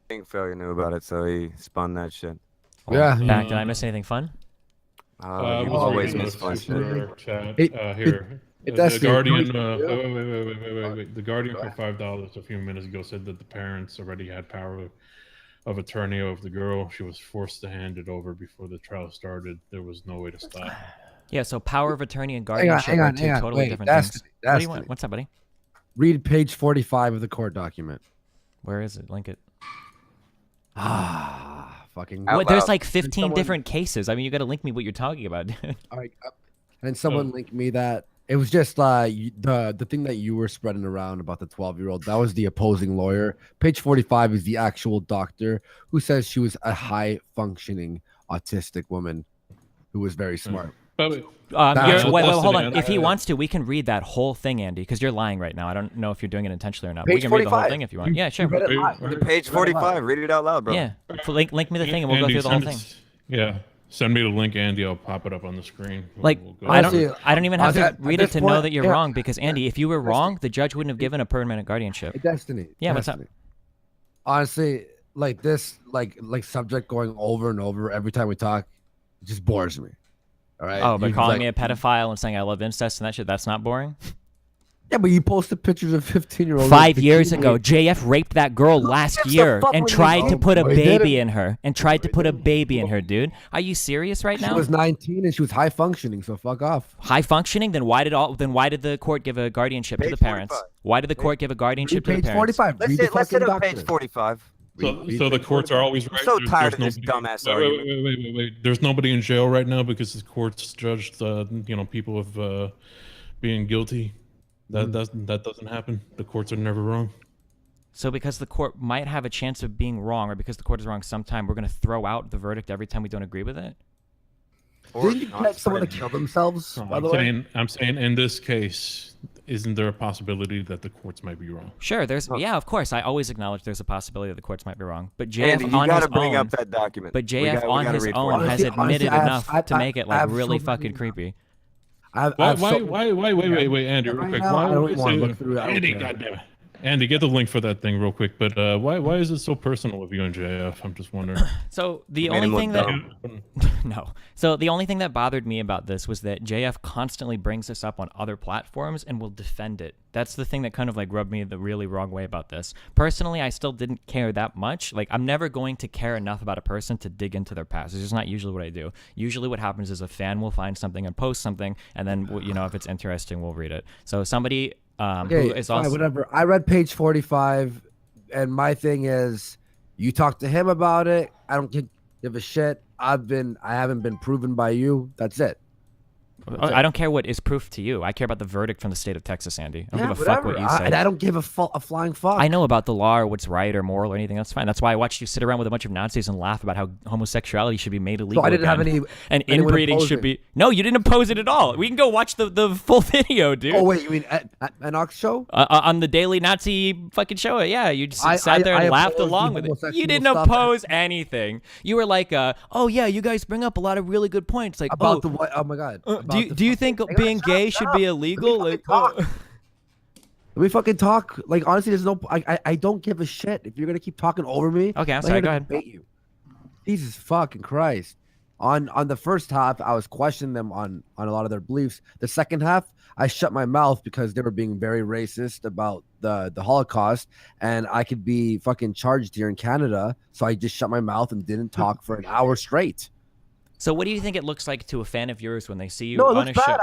think failure knew about it, so he spun that shit. Well, Yeah. Back, did I miss anything fun? You Was always reading a miss fun shit. super chat It- here. that's The Guardian. yeah. Wait. The Guardian for $5 a few minutes ago said that the parents already had power of attorney over the girl. She was forced to hand it over before the trial started. There was no way to stop. Yeah, so power of attorney and guardianship hang are on, two hang on. totally Wait, different that's things. the- What do that's you want? the- What's up, buddy? Read page 45 of the court document. Where is it? Link it. Fucking. Out What, there's loud. like 15 someone- different cases. I mean, you got to link me what you're talking about, dude. All right, and someone linked me that it was just the thing that you were spreading around about the 12-year-old. That was the opposing lawyer. Page 45 is the actual doctor who says she was a high functioning autistic woman who was very smart. But Wait, Listen, hold on. man, If he wants to, we can read that whole thing, Andy, because you're lying right now. I don't know if you're doing it intentionally or not. We Page can read the whole 45. thing if you want. Yeah, sure. You read it live. Wait, Page 45. Read it out loud, bro. Yeah, link me the thing, and we'll go Andy, through the whole send thing. it- Yeah, send me the link, Andy. I'll pop it up on the screen. Like, We'll go I through Honestly, it. don't even have to at read it this to know point, that you're yeah. wrong. Because Andy, if you were wrong, the judge wouldn't have given a permanent guardianship. Destiny. Yeah, what's up? Destiny. Honestly, like this, like subject going over and over every time we talk, it just bores me. All right. Oh, but You calling like- me a pedophile and saying I love incest and that shit—that's not boring. Yeah, but you posted pictures of 15-year-olds. 5 years ago, JF raped that girl last gives a year fuck and when you tried to do? put a He did baby it. in her. And tried to put a baby in her, dude. Are you serious right She now? was 19 and she was high functioning, so fuck off. High functioning? Then why did the court give a guardianship to Page the parents? 45. Why did the court give a guardianship Read to the page parents? 45. Let's Read the hit fucking on page document. 45. So Read the page courts are 45. always right. so There's tired of this nobody- dumbass wait, argument. wait. There's nobody in jail right now because the courts judged, people of being guilty. That doesn't happen. The courts are never wrong. So because the court might have a chance of being wrong, or because the court is wrong sometime, we're going to throw out the verdict every time we don't agree with it? Or Didn't you not catch someone to spread. kill themselves, by the way? I'm saying in this case, isn't there a possibility that the courts might be wrong? Sure, yeah, of course. I always acknowledge there's a possibility that the courts might be wrong. But JF Andy, you on gotta his bring own, up that document. but We JF gotta- we on gotta his read own for it. has Honestly, admitted I have- enough to make it I like have really so fucking many- creepy. Wait, Andy, real Right quick. now, Why I don't is wanna it- look through it. I don't Andy, care. goddamn. Andy, get the link for that thing real quick. But why is it so personal with you and JF? I'm just wondering. So the Made only him look thing that dumb. no. So the only thing that bothered me about this was that JF constantly brings this up on other platforms and will defend it. That's the thing that kind of like rubbed me the really wrong way about this. Personally, I still didn't care that much. Like, I'm never going to care enough about a person to dig into their past. It's just not usually what I do. Usually what happens is a fan will find something and post something, and then, if it's interesting, we'll read it. So somebody who Okay, is fine, also... whatever. I read page 45, and my thing is, you talk to him about it. I don't give a shit. I haven't been proven by you. That's it. I don't care what is proof to you. I care about the verdict from the state of Texas, Andy. I don't give a fuck what you say. And I don't give a flying fuck. I know about the law or what's right or moral or anything. That's fine. That's why I watched you sit around with a bunch of Nazis and laugh about how homosexuality should be made illegal. So I didn't have again. any. And anyone inbreeding oppose should it. be. No, you didn't oppose it at all. We can go watch the full video, dude. Oh wait, you mean at an Ox show? On the daily Nazi fucking show. Yeah, you just sat there and I laughed opposed along the with it. homosexual You didn't stuff. oppose anything. You were like, oh yeah, you guys bring up a lot of really good points. Like, About the what? Oh my god. do you think being gay should be illegal? Like, Let me fucking talk. Like honestly, there's no. I don't give a shit if you're gonna keep talking over me. Okay, I'm I'm sorry. here Go to ahead. debate you. Jesus fucking Christ. On the first half, I was questioning them on a lot of their beliefs. The second half, I shut my mouth because they were being very racist about the Holocaust, and I could be fucking charged here in Canada. So I just shut my mouth and didn't talk for an hour straight. So what do you think it looks like to a fan of yours when they see you No, it on looks a show? bad.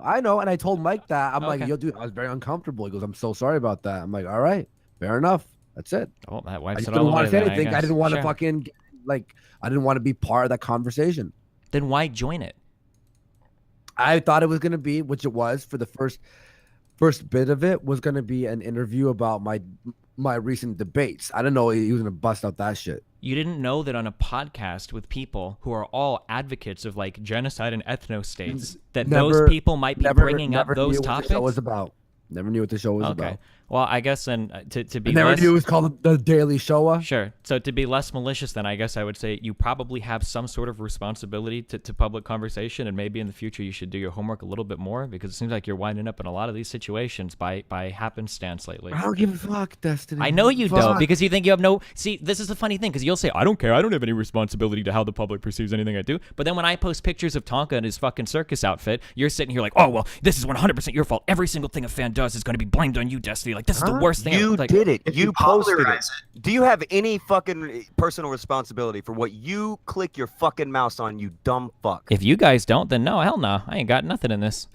I know. And I told Mike that. I'm like, Okay. yo, dude, I was very uncomfortable. He goes, I'm so sorry about that. I'm like, all right, fair enough. That's it. Oh, that I wipes just it didn't all want away to say then, anything. I guess. didn't want to Sure. fucking I didn't want to be part of that conversation. Then why join it? I thought it was gonna be, which it was for the first bit of it, was gonna be an interview about my recent debates. I didn't know he was gonna bust out that shit. You didn't know that on a podcast with people who are all advocates of like genocide and ethno states, that those people might be bringing up those knew topics? What the show was about. Never knew what the show was Okay. about. Well, I guess then to be I never less... knew it was called the Daily Show. Sure. So to be less malicious, then I guess I would say you probably have some sort of responsibility to public conversation, and maybe in the future you should do your homework a little bit more, because it seems like you're winding up in a lot of these situations by happenstance lately. I don't give a fuck, Destiny. I know you Fuck. don't, because you think you have no... See, this is the funny thing, because you'll say, I don't care, I don't have any responsibility to how the public perceives anything I do, but then when I post pictures of Tonka in his fucking circus outfit, you're sitting here like, oh, well, this is 100% your fault. Every single thing a fan does is going to be blamed on you, Destiny. Like, this is the worst thing. You like, did it. You posted it. popularize Do you have any fucking personal responsibility for what you click your fucking mouse on, you dumb fuck? If you guys don't, then no, hell no. I ain't got nothing in this.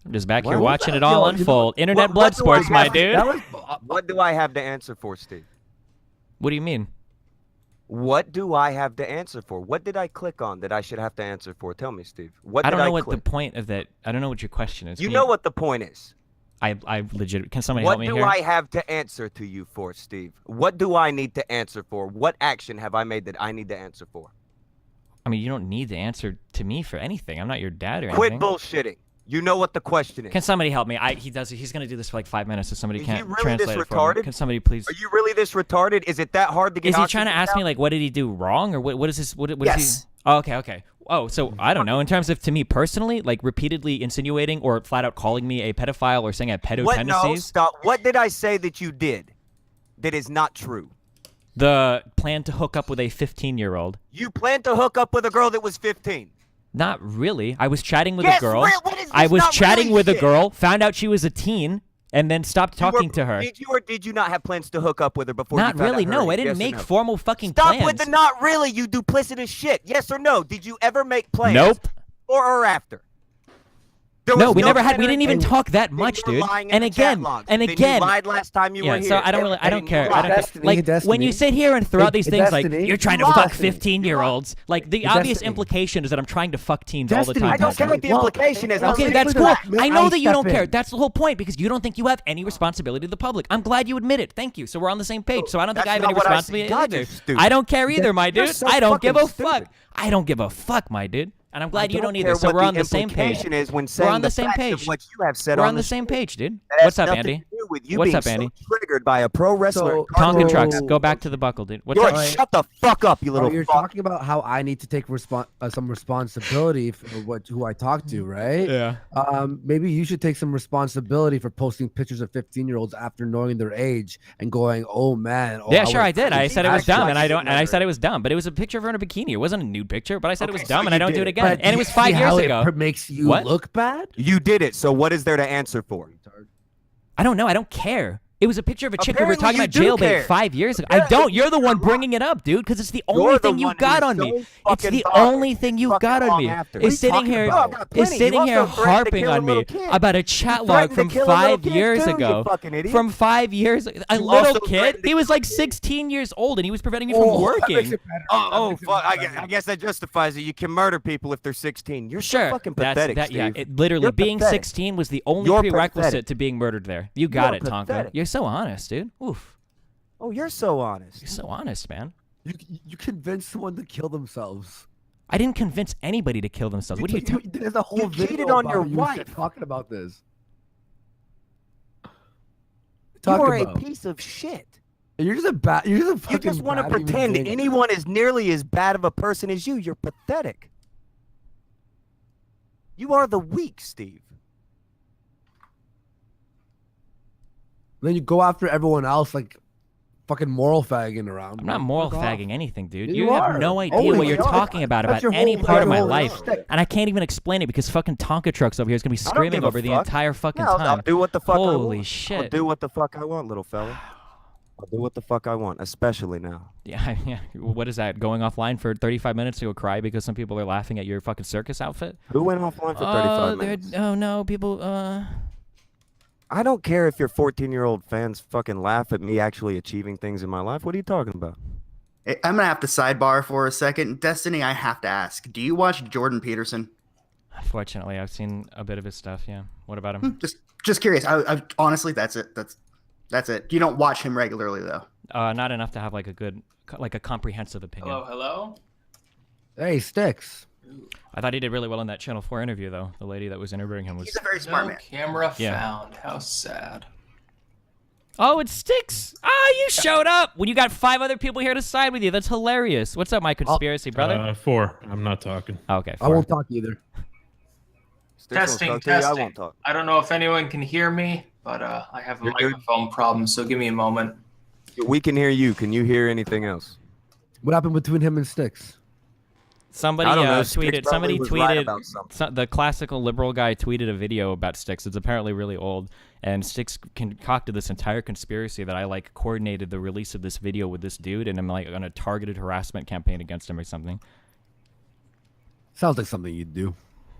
I'm just back here What watching the- it all yo, unfold. you know- Internet what blood do I sports, my have- dude. That was, What do I have to answer for, Steve? What do you mean? What do I have to answer for? What did I click on that I should have to answer for? Tell me, Steve. What I did don't know what click? the point of that... I don't know what your question is. You Can know what the point is. I legit... Can somebody What help me do here? I have to answer to you for, Steve? What do I need to answer for? What action have I made that I need to answer for? I mean, you don't need to answer to me for anything. I'm not your dad or Quit anything. bullshitting. You know what the question is. Can somebody help me? He's gonna do this for like 5 minutes, so somebody Is can't he really translate this it for me. retarded? Can somebody please? Are you really this retarded? Is it that hard to get Is he trying to oxygen ask me out? like what did he do wrong or what is his what is he? Yes. Oh, okay. Oh, so I don't know. In terms of to me personally, like repeatedly insinuating or flat out calling me a pedophile or saying I have pedo What? No, tendencies. stop. What did I say that you did that is not true? The plan to hook up with a 15-year-old. You planned to hook up with a girl that was 15. Not really. I was chatting with Yes, a girl. what is I this was not chatting really with a shit? girl, found out she was a teen, and then stopped talking to her. Did you or did you not have plans to hook up with her before? Not you found really. out her No, I age? didn't Yes or make no? formal fucking Stop plans. with the not really, you duplicitous shit. Yes or no? Did you ever make plans? Nope. Or after? There No, was we never had. We better didn't even than- talk that than much, you were dude. lying in And the chat again, logs. and Then again. you lied last time you were Yeah, here. so I don't really, I don't And care. you I don't lied. Destiny, like when Destiny. you sit here and throw out these things like Destiny. you're trying to You fuck lied. 15-year-olds. Like the obvious Destiny. implication is that I'm trying to fuck teens all the Destiny, time. I don't care what the Well, implication is. I'm Okay, saying that's it's cool. fact. I know that you don't step care. in. That's the whole point because you don't think you have any responsibility to the public. I'm glad you admit it. Thank you. So we're on the same page. So I don't think That's I have not any what I responsibility see. God, either. you're stupid. I don't care either, my You're dude. so I don't give a fucking fuck. stupid. I don't give a fuck, my dude. And I'm glad you don't either. care So what we're the on the same page. implication is when We're saying on the same facts of page. What you have said We're on on the the same show. page, dude. That has What's up, nothing Andy? to do with you What's being up, Andy? So triggered by a pro wrestler. So- Tonka Oh. trucks. Go back to the buckle, dude. What's You're up? shut the fuck up, you little you're fuck. talking about how I need to take some responsibility for who I talk to, right? Yeah. Maybe you should take some responsibility for posting pictures of 15-year-olds after knowing their age and going, "Oh man." Oh, Yeah, sure, I did. I was- said it was Actually, dumb, and I I don't. And I remember said it. it was dumb, but it was a picture of her in a bikini. It wasn't a nude picture, but I said it was Okay, dumb, so and I you don't did do it it. again. But And it you was see 5 years how ago. It makes you What? look bad. You did it. So what is there to answer for? I don't know. I don't care. It was a picture of a chick we were Apparently talking you about do jailbait care. 5 years ago. I Apparently don't. You're the you one care. bringing it up, dude, because it's the You're only the thing you one got who's on me. so It's fucking the bothered. only thing you Fucking got on long me. after. What are Is you sitting talking here, about? I've got is plenty. You sitting also here threatened to harping kill a on little me kid. about a chat You log threatened to from kill a little 5 kid years too, you ago. fucking idiot. From 5 years, a You little also kid. threatened to He was kill like 16 years old, and he was preventing me from working. Oh, fuck. I guess that justifies it. You can murder people if they're 16. You're so Sure, fucking that's pathetic, that. Yeah, Steve. it, literally You're being pathetic. 16 was the only You're prerequisite pathetic. to being murdered there. You got You're it, Tonka. pathetic. You're so honest, dude. Oof. Oh, you're so honest. You're so honest, man. You convinced someone to kill themselves. I didn't convince anybody to kill themselves. What are you talking? There's a whole You video cheated on about your you wife. talking about this. You are about. a piece of shit. You're just a bad. You're just a You fucking. just want to bad human pretend being. anyone is nearly as bad of a person as you. You're pathetic. You are the weak, Steve. Then you go after everyone else like fucking moral fagging around. I'm not moral Fuck off. fagging anything, dude. You You have are. no idea Always what you're are. talking about That's your any whole- part of my your whole life. shtick. And I can't even explain it because fucking Tonka Trucks over here is gonna be I don't screaming give a over the fuck. entire fucking Yeah, I'll time. do what the fuck I want. Holy I'll shit. do what the fuck I want, little fella. I'll do what the fuck I want, especially now. Yeah, yeah. What is that? Going offline for 35 minutes to go cry because some people are laughing at your fucking circus outfit? Who went offline for 35 minutes? Oh no, people. I don't care if your 14-year-old fans fucking laugh at me actually achieving things in my life. What are you talking about? I'm gonna have to sidebar for a second. Destiny, I have to ask: do you watch Jordan Peterson? Unfortunately, I've seen a bit of his stuff. Yeah. What about him? Just curious. I honestly, that's it. That's it. You don't watch him regularly though. Not enough to have like a good, like a comprehensive opinion. Hello? Hey, Sticks. I thought he did really well in that Channel 4 interview, though. The lady that was interviewing him was. He's a very smart No man. camera Yeah. found. How sad. Oh, it sticks. Ah, you showed up when you got 5 other people here to side with you. That's hilarious. What's up, my conspiracy brother? 4. I'm not talking. Okay, I won't talk either. Sticks won't talk to you, I won't talk. I don't know if anyone can hear me, but I have a You're good. microphone problem, so give me a moment. We can hear you. Can you hear anything else? What happened between him and Sticks? Somebody I don't know. Sticks tweeted. Somebody probably was right tweeted. about something. The classical liberal guy tweeted a video about Styx. It's apparently really old, and Styx concocted this entire conspiracy that I like coordinated the release of this video with this dude, and I'm like on a targeted harassment campaign against him or something. Sounds like something you'd do.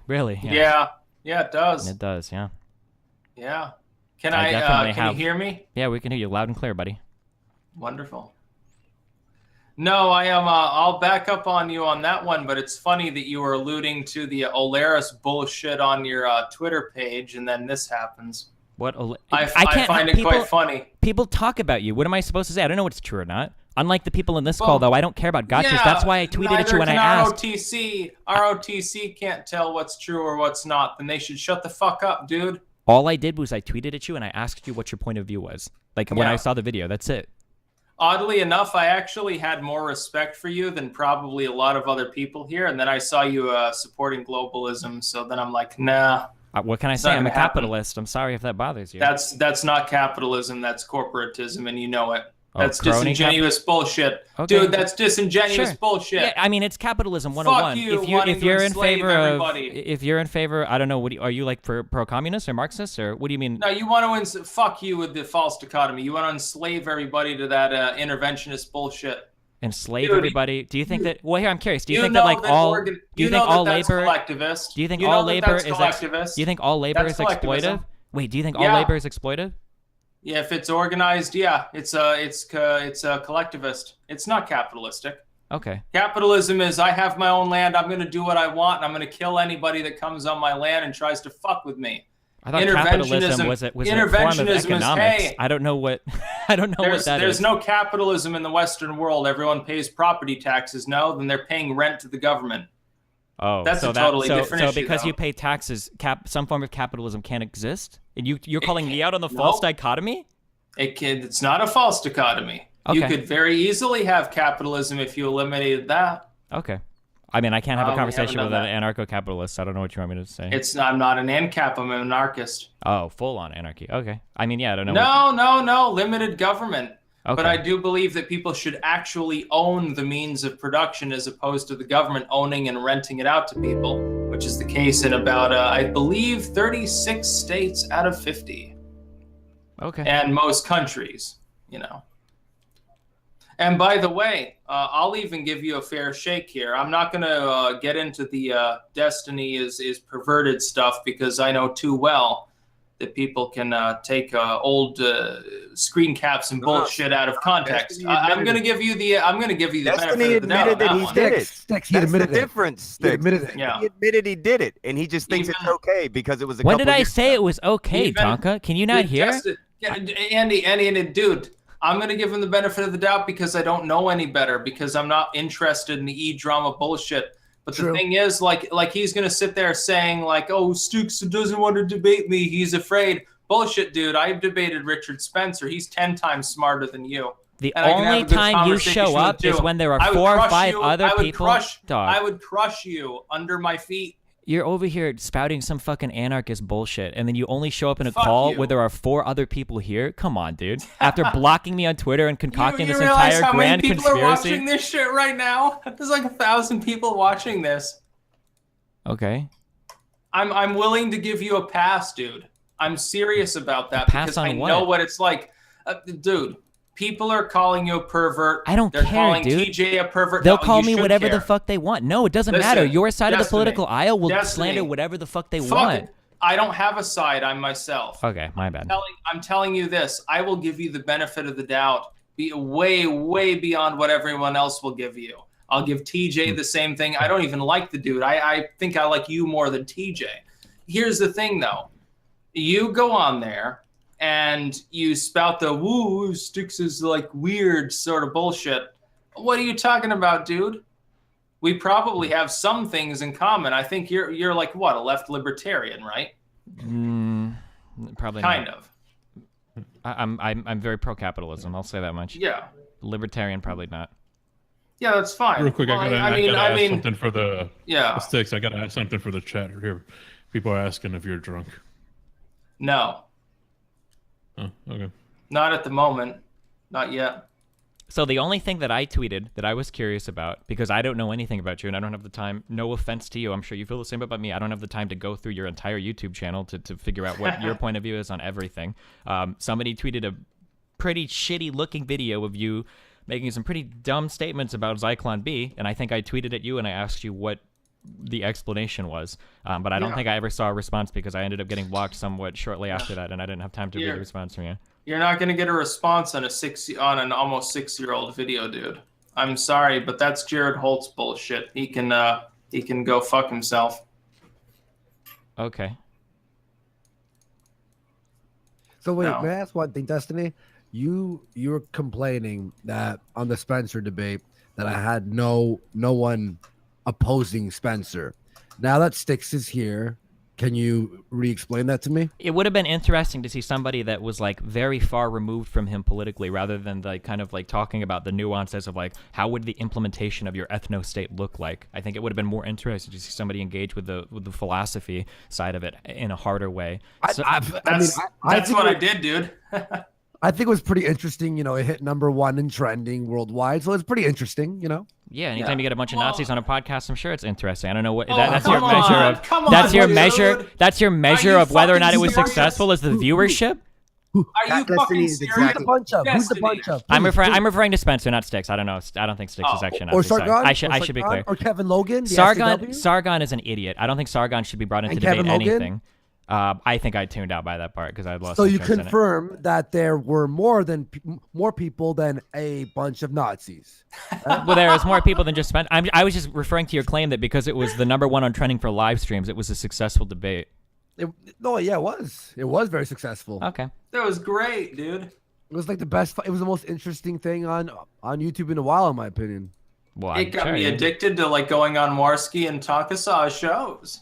Really? Yeah, it does. It does. Yeah. Yeah. Can I definitely can you have- hear me? Yeah, we can hear you loud and clear, buddy. Wonderful. No, I am. I'll back up on you on that one, but it's funny that you were alluding to the Olaris bullshit on your Twitter page, and then this happens. What? I can't. find it quite funny. People talk about you. What am I supposed to say? I don't know what's true or not. Unlike the people in this call, though, I don't care about gotchas. Yeah, That's why I tweeted at you when I asked. ROTC can't tell what's true or what's not. Then they should shut the fuck up, dude. All I did was I tweeted at you and I asked you what your point of view was. Like when Yeah. I saw the video. That's it. Oddly enough, I actually had more respect for you than probably a lot of other people here. And then I saw you supporting globalism. So then I'm like, nah. What can I say? not I'm a gonna happen. capitalist. I'm sorry if that bothers you. That's not capitalism. That's corporatism, and you know it. Oh, That's crony disingenuous bullshit, Okay. dude. That's disingenuous Sure. bullshit. Yeah, I mean it's capitalism 101. you, if wanting you're to in enslave favor everybody. if you're in favor, I don't know. Are you like pro-communist or Marxist or what do you mean? No, you want to fuck you with the false dichotomy. You want to enslave everybody to that interventionist bullshit. Enslave Dude, everybody? Do you think that? Well, here I'm curious. Do you think know that like all? organ- Do you you think know all that that's labor? collectivist? Do you think You all know that labor that's is? collectivist? Do you think all labor That's is collectivism. exploitive? Wait, do you think all Yeah. labor is exploitive? Yeah, if it's organized, yeah, it's a collectivist. It's not capitalistic. Okay. Capitalism is I have my own land. I'm going to do what I want, and I'm going to kill anybody that comes on my land and tries to fuck with me. I thought capitalism was a form of interventionism is, economics. hey, I don't know what I don't know what that There's is. no capitalism in the Western world. Everyone pays property taxes. No, then they're paying rent to the government. Oh, That's so a totally different so issue, because though. you pay taxes, some form of capitalism can't exist. And you're calling me out on the no. false dichotomy? It's not a false dichotomy. You Okay. could very easily have capitalism if you eliminated that. Okay. I mean, I can't have a We conversation haven't with done an anarcho-capitalist. I don't know what you want me to say. I'm not an ANCAP. I'm an anarchist. Oh, full-on anarchy. Okay. I mean, yeah, I don't know. No. Limited government. Okay. But I do believe that people should actually own the means of production as opposed to the government owning and renting it out to people, which is the case in about, I believe, 36 states out of 50. Okay. And most countries, you know. And by the way, I'll even give you a fair shake here. I'm not going to get into the destiny is perverted stuff because I know too well that people can take old screen caps and bullshit out of context. Destiny I'm admitted going to give you the Destiny benefit of the doubt admitted on that that he one. did it. Sticks, he That's the admitted it. difference, He Sticks. admitted it. Yeah. He admitted he did it, and he just thinks it's Even- okay because it was a When couple did I years say ago. it was okay, Even- Tonka? Can you not Dude, hear? Yeah, Andy, dude, I'm going to give him the benefit of the doubt because I don't know any better, because I'm not interested in the E-drama bullshit. But True. the thing is, like he's going to sit there saying, like, oh, Stukes doesn't want to debate me. He's afraid. Bullshit, dude. I've debated Richard Spencer. He's 10 times smarter than you. The And I can have only a good time you conversation show with up you. is when there are I would 4 or crush 5 you. other I would people. Crush, I Dog, would crush you under my feet. you're over here spouting some fucking anarchist bullshit, and then you only show up in a Fuck call you. where there are 4 other people here. Come on, dude. After blocking me on Twitter and concocting You this realize entire how grand many people are conspiracy. watching this shit right now? There's like 1,000 people watching this. Okay. I'm willing to give you a pass, dude. I'm serious about that pass because on I what? know what it's like. Dude, people are calling you a pervert. I don't They're care, calling dude. TJ a pervert. They'll No, call you me should whatever care. the fuck they want. No, it doesn't Listen, matter. Your side of the Destiny. political aisle will Destiny. slander whatever the fuck they Fuck want. it. I don't have a side. I'm myself. Okay, my bad. I'm telling you this. I will give you the benefit of the doubt. Be way beyond what everyone else will give you. I'll give TJ the same thing. I don't even like the dude. I think I like you more than TJ. Here's the thing, though. You go on there and you spout the woo, Sticks is like weird sort of bullshit. What are you talking about, dude? We probably have some things in common. I think you're like, what, a left libertarian, right? Probably Kind not. of. I'm very pro capitalism. I'll say that much. Yeah. Libertarian, probably not. Yeah, that's fine. Real quick, Well, I gotta ask something for the sticks. I gotta ask something for the chat here. People are asking if you're drunk. No. Oh, okay. Not at the moment. Not yet. So the only thing that I tweeted that I was curious about, because I don't know anything about you and I don't have the time, no offense to you, I'm sure you feel the same about me, I don't have the time to go through your entire YouTube channel to figure out what your point of view is on everything. Somebody tweeted a pretty shitty looking video of you making some pretty dumb statements about Zyklon B, and I think I tweeted at you and I asked you what the explanation was, but I don't think I ever saw a response because I ended up getting blocked somewhat shortly after that, and I didn't have time to read the response from you. You're not going to get a response on an almost 6-year-old video, dude. I'm sorry, but that's Jared Holt's bullshit. He can go fuck himself. Okay. So wait, may I ask one thing, Destiny? You're complaining that on the Spencer debate that I had no one opposing Spencer. Now that Styx is here, can you re-explain that to me? It would have been interesting to see somebody that was like very far removed from him politically, rather than like kind of like talking about the nuances of like how would the implementation of your ethno state look like. I think it would have been more interesting to see somebody engage with the philosophy side of it in a harder way. That's what I did, dude. I think it was pretty interesting. You know, it hit #1 in trending worldwide, so it's pretty interesting. You know. Yeah, anytime you get a bunch of Nazis on a podcast, I'm sure it's interesting. I don't know what that's your measure of. That's your measure. That's your measure of whether or not it was successful. Is the viewership? Are you fucking serious? Who's the bunch of? Who's the bunch of? I'm referring to Spencer, not Styx. I don't know. I don't think Styx is actually or Nazi. Sargon. I should be clear. Or Kevin Logan. Sargon is an idiot. I don't think Sargon should be brought into debate anything. I think I tuned out by that part because I lost. So you confirm that there were more people than a bunch of Nazis. Well, there was more people than just Spencer. I was just referring to your claim that because it was the #1 on trending for live streams, it was a successful debate. It was. It was very successful. Okay. That was great, dude. It was like the best. It was the most interesting thing on YouTube in a while, in my opinion. Well, it got me addicted to like going on Warski and Takasaw shows.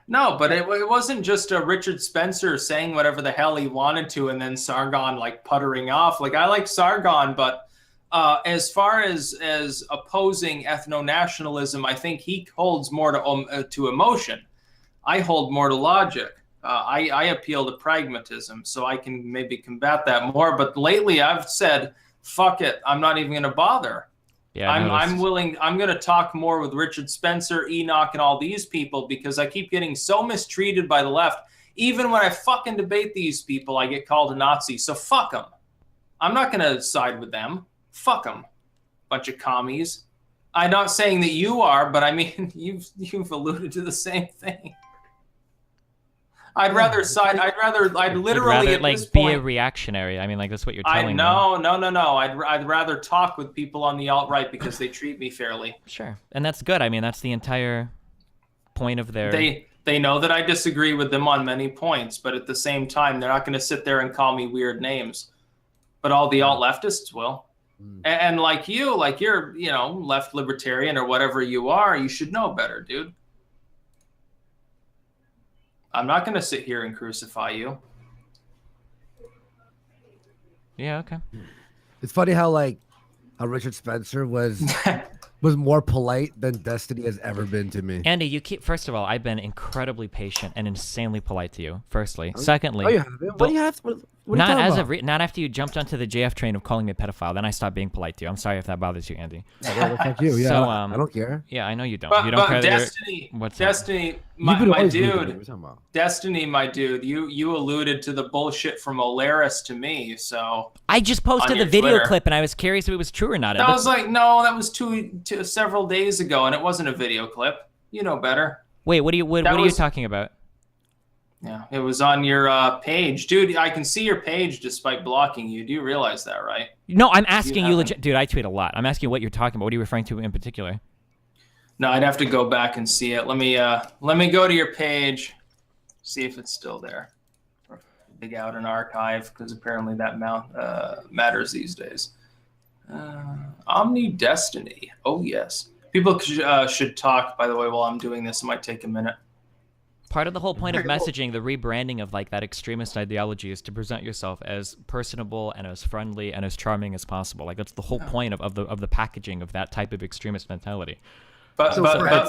No, but it wasn't just a Richard Spencer saying whatever the hell he wanted to and then Sargon like puttering off. Like I like Sargon, but as far as opposing ethno-nationalism, I think he holds more to emotion. I hold more to logic. I appeal to pragmatism, so I can maybe combat that more. But lately I've said, fuck it, I'm not even going to bother. Yeah, I'm willing. I'm going to talk more with Richard Spencer, Enoch, and all these people because I keep getting so mistreated by the left. Even when I fucking debate these people, I get called a Nazi. So fuck them. I'm not going to side with them. Fuck them. Bunch of commies. I'm not saying that you are, but I mean, you've alluded to the same thing. I'd literally at like this be point, a reactionary. I mean, like that's what you're telling me. No. I'd rather talk with people on the alt-right because they treat me fairly. Sure, and that's good. I mean, that's the entire point of their. They know that I disagree with them on many points, but at the same time, they're not going to sit there and call me weird names. But all the alt-leftists will. And like you're, left libertarian or whatever you are, you should know better, dude. I'm not going to sit here and crucify you. Yeah, okay. It's funny how Richard Spencer was more polite than Destiny has ever been to me. Andy, first of all, I've been incredibly patient and insanely polite to you. Firstly, secondly, you haven't. What do you have? What not as of not after you jumped onto the JF train of calling me a pedophile. Then I stopped being polite to you. I'm sorry if that bothers you, Andy. Thank you. Yeah, so, I don't care. Yeah, I know you don't. But, you don't care. Destiny, my dude. Destiny, my dude. You alluded to the bullshit from Olaris to me. So I just posted the video clip, and I was curious if it was true or not. I was like, no, that was several days ago, and it wasn't a video clip. You know better. Wait, what are you talking about? Yeah, it was on your page. Dude, I can see your page despite blocking you. Do you realize that, right? No, I'm asking you legit. Dude, I tweet a lot. I'm asking you what you're talking about. What are you referring to in particular? No, I'd have to go back and see it. Let me go to your page, see if it's still there. Or dig out an archive, because apparently that matters these days. Omni Destiny. Oh, yes. People should talk, by the way, while I'm doing this. It might take a minute. Part of the whole point of messaging, the rebranding of like that extremist ideology, is to present yourself as personable and as friendly and as charming as possible. Like that's the whole point of the packaging of that type of extremist mentality. But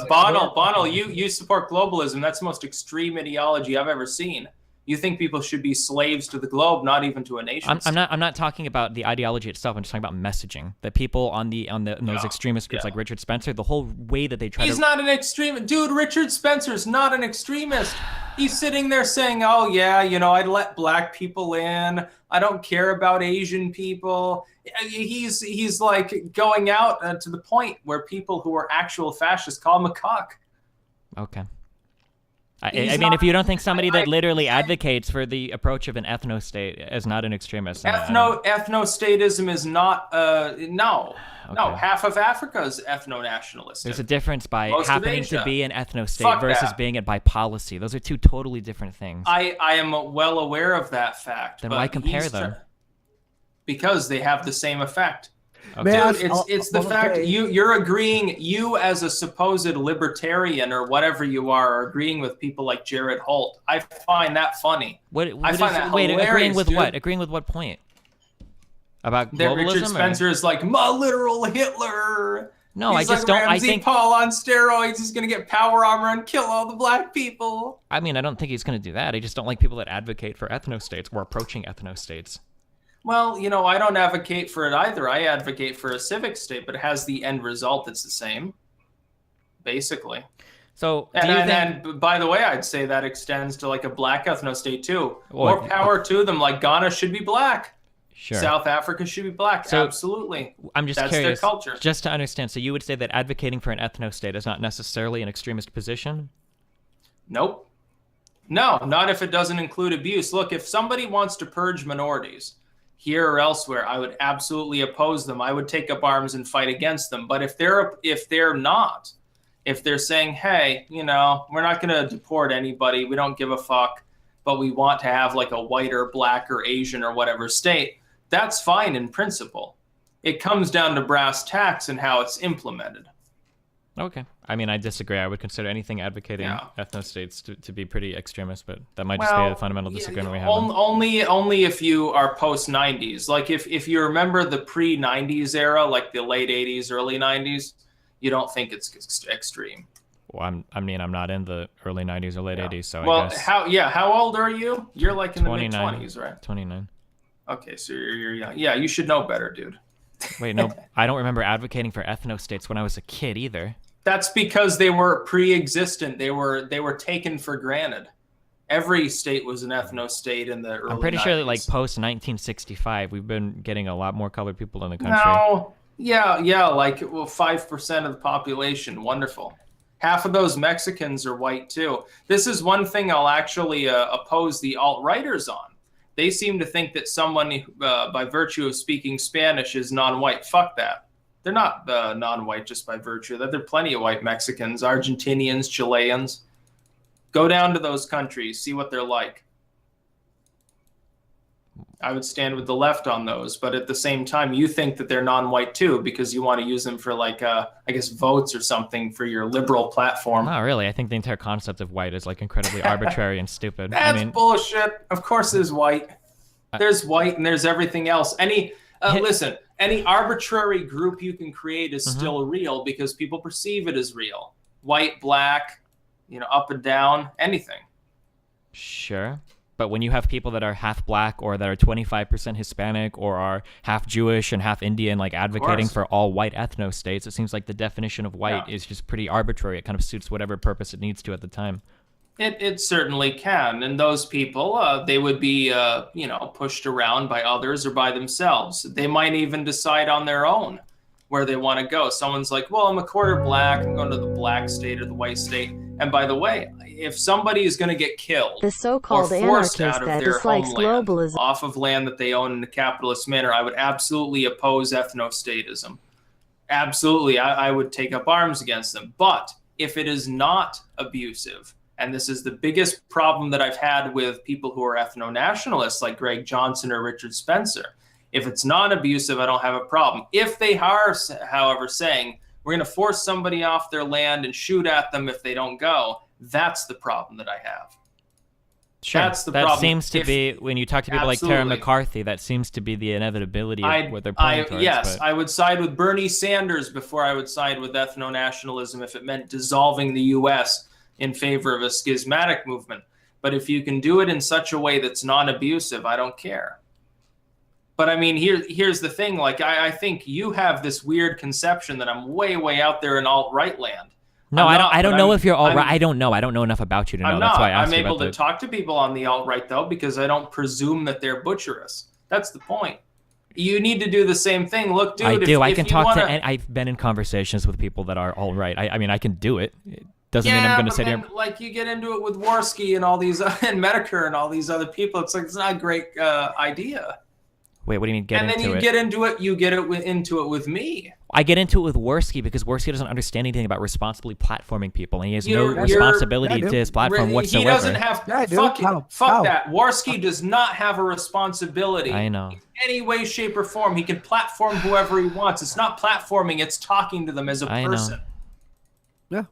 Bonnell, you support globalism. That's the most extreme ideology I've ever seen. You think people should be slaves to the globe, not even to a nation. I'm not talking about the ideology itself. I'm just talking about messaging. That people on those extremist groups like Richard Spencer, the whole way that they try He's not an extremist. Dude, Richard Spencer's not an extremist. He's sitting there saying, oh, yeah, I'd let black people in. I don't care about Asian people. He's like going out to the point where people who are actual fascists call him a cock. Okay. I mean, if you don't think somebody that literally advocates for the approach of an ethno-state is not an extremist. Ethno-statism is not, no. Okay. No, half of Africa is ethno-nationalistic. There's a difference by Most of happening to Asia. be an ethno-state Fuck versus that. being it by policy. Those are two totally different things. I am well aware of that fact. Then but why compare he's them? Because they have the same effect. Okay. Dude, it's the fact you're agreeing, you as a supposed libertarian or whatever you are agreeing with people like Jared Holt. I find that funny. Wait, hilarious, agreeing with dude. what? Agreeing with what point? About That globalism? Richard Spencer is like, my literal Hitler. No, He's I just like don't. I Ramsey think. Paul on steroids. He's gonna get power armor and kill all the black people. I mean, I don't think he's going to do that. I just don't like people that advocate for ethno-states or approaching ethno-states. Well, I don't advocate for it either. I advocate for a civic state, but it has the end result that's the same, basically. So, And by the way, I'd say that extends to like a black ethno state too. Well, More power to them. Like Ghana should be black. Sure. South Africa should be black. So, absolutely. I'm just That's curious, their culture. just to understand. So you would say that advocating for an ethno-state is not necessarily an extremist position? Nope. No, not if it doesn't include abuse. Look, if somebody wants to purge minorities here or elsewhere, I would absolutely oppose them. I would take up arms and fight against them. But if they're not, if they're saying, hey, we're not going to deport anybody, we don't give a fuck, but we want to have like a white or black or Asian or whatever state, that's fine in principle. It comes down to brass tacks and how it's implemented. Okay. I mean, I disagree. I would consider anything advocating ethno-states to be pretty extremist, but that might just be a fundamental disagreement we have. Only if you are post-90s. Like if you remember the pre-90s era, like the late 80s, early 90s, you don't think it's extreme. Well, I'm not in the early 90s or late 80s, so well, I guess. How old are you? You're like in the mid-20s, right? 29. Okay, so you're young. Yeah, you should know better, dude. Wait, no, I don't remember advocating for ethno-states when I was a kid either. That's because they were pre-existent. They were taken for granted. Every state was an ethno-state in the early I'm pretty 90s. sure that like post 1965, we've been getting a lot more colored people in the country. No, yeah, like 5% of the population. Wonderful. Half of those Mexicans are white too. This is one thing I'll actually oppose the alt-righters on. They seem to think that someone, by virtue of speaking Spanish, is non-white. Fuck that. They're not non-white just by virtue of that. There are plenty of white Mexicans, Argentinians, Chileans. Go down to those countries, see what they're like. I would stand with the left on those, but at the same time, you think that they're non-white too because you want to use them for like, I guess, votes or something for your liberal platform. Not really. I think the entire concept of white is like incredibly arbitrary and stupid. That's bullshit. Of course there's white. There's white and there's everything else. Listen, any arbitrary group you can create is still real because people perceive it as real. White, black, up and down, anything. Sure. But when you have people that are half black or that are 25% Hispanic or are half Jewish and half Indian, like advocating for all white ethno states, it seems like the definition of white is just pretty arbitrary. It kind of suits whatever purpose it needs to at the time. It certainly can. And those people, they would be, pushed around by others or by themselves. They might even decide on their own where they want to go. Someone's like, well, I'm a quarter black. I'm going to the black state or the white state. And by the way, if somebody is going to get killed the so-called or forced anarchist out of that their dislikes homeland, globalism, off of land that they own in a capitalist manner, I would absolutely oppose ethno-statism. Absolutely, I would take up arms against them. But if it is not abusive, and this is the biggest problem that I've had with people who are ethno-nationalists like Greg Johnson or Richard Spencer, if it's not abusive, I don't have a problem. If they are, however, saying, We're going to force somebody off their land and shoot at them if they don't go. That's the problem that I have. Sure. That's the that problem. seems to be, when you talk to people like Tara Absolutely. McCarthy, that seems to be the inevitability of what they're pointing towards. Yes, but... I would side with Bernie Sanders before I would side with ethno-nationalism if it meant dissolving the U.S. in favor of a schismatic movement. But if you can do it in such a way that's non-abusive, I don't care. But I mean, here's the thing. Like, I think you have this weird conception that I'm way, way out there in alt-right land. No, I don't know if you're all right. I don't know. I don't know enough about you to know. I'm That's not. why I asked I'm you able about to talk to people on the alt-right, though, because I don't presume that they're butcherous. That's the point. You need to do the same thing. Look, dude, I do. I can talk to... and I've been in conversations with people that are all right. I mean, I can do it. It doesn't mean I'm going to sit here. Like, you get into it with Worski and all these, and Medicare and all these other people. It's like, it's not a great idea. Wait, what do you mean get into it? And then you get into it, into it with me. I get into it with Worski because Worski doesn't understand anything about responsibly platforming people, and he has no responsibility to his platform whatsoever. He doesn't have. Fuck that. Worski does not have a responsibility. I know. In any way, shape, or form. He can platform whoever he wants. It's not platforming. It's talking to them as a person. Yeah.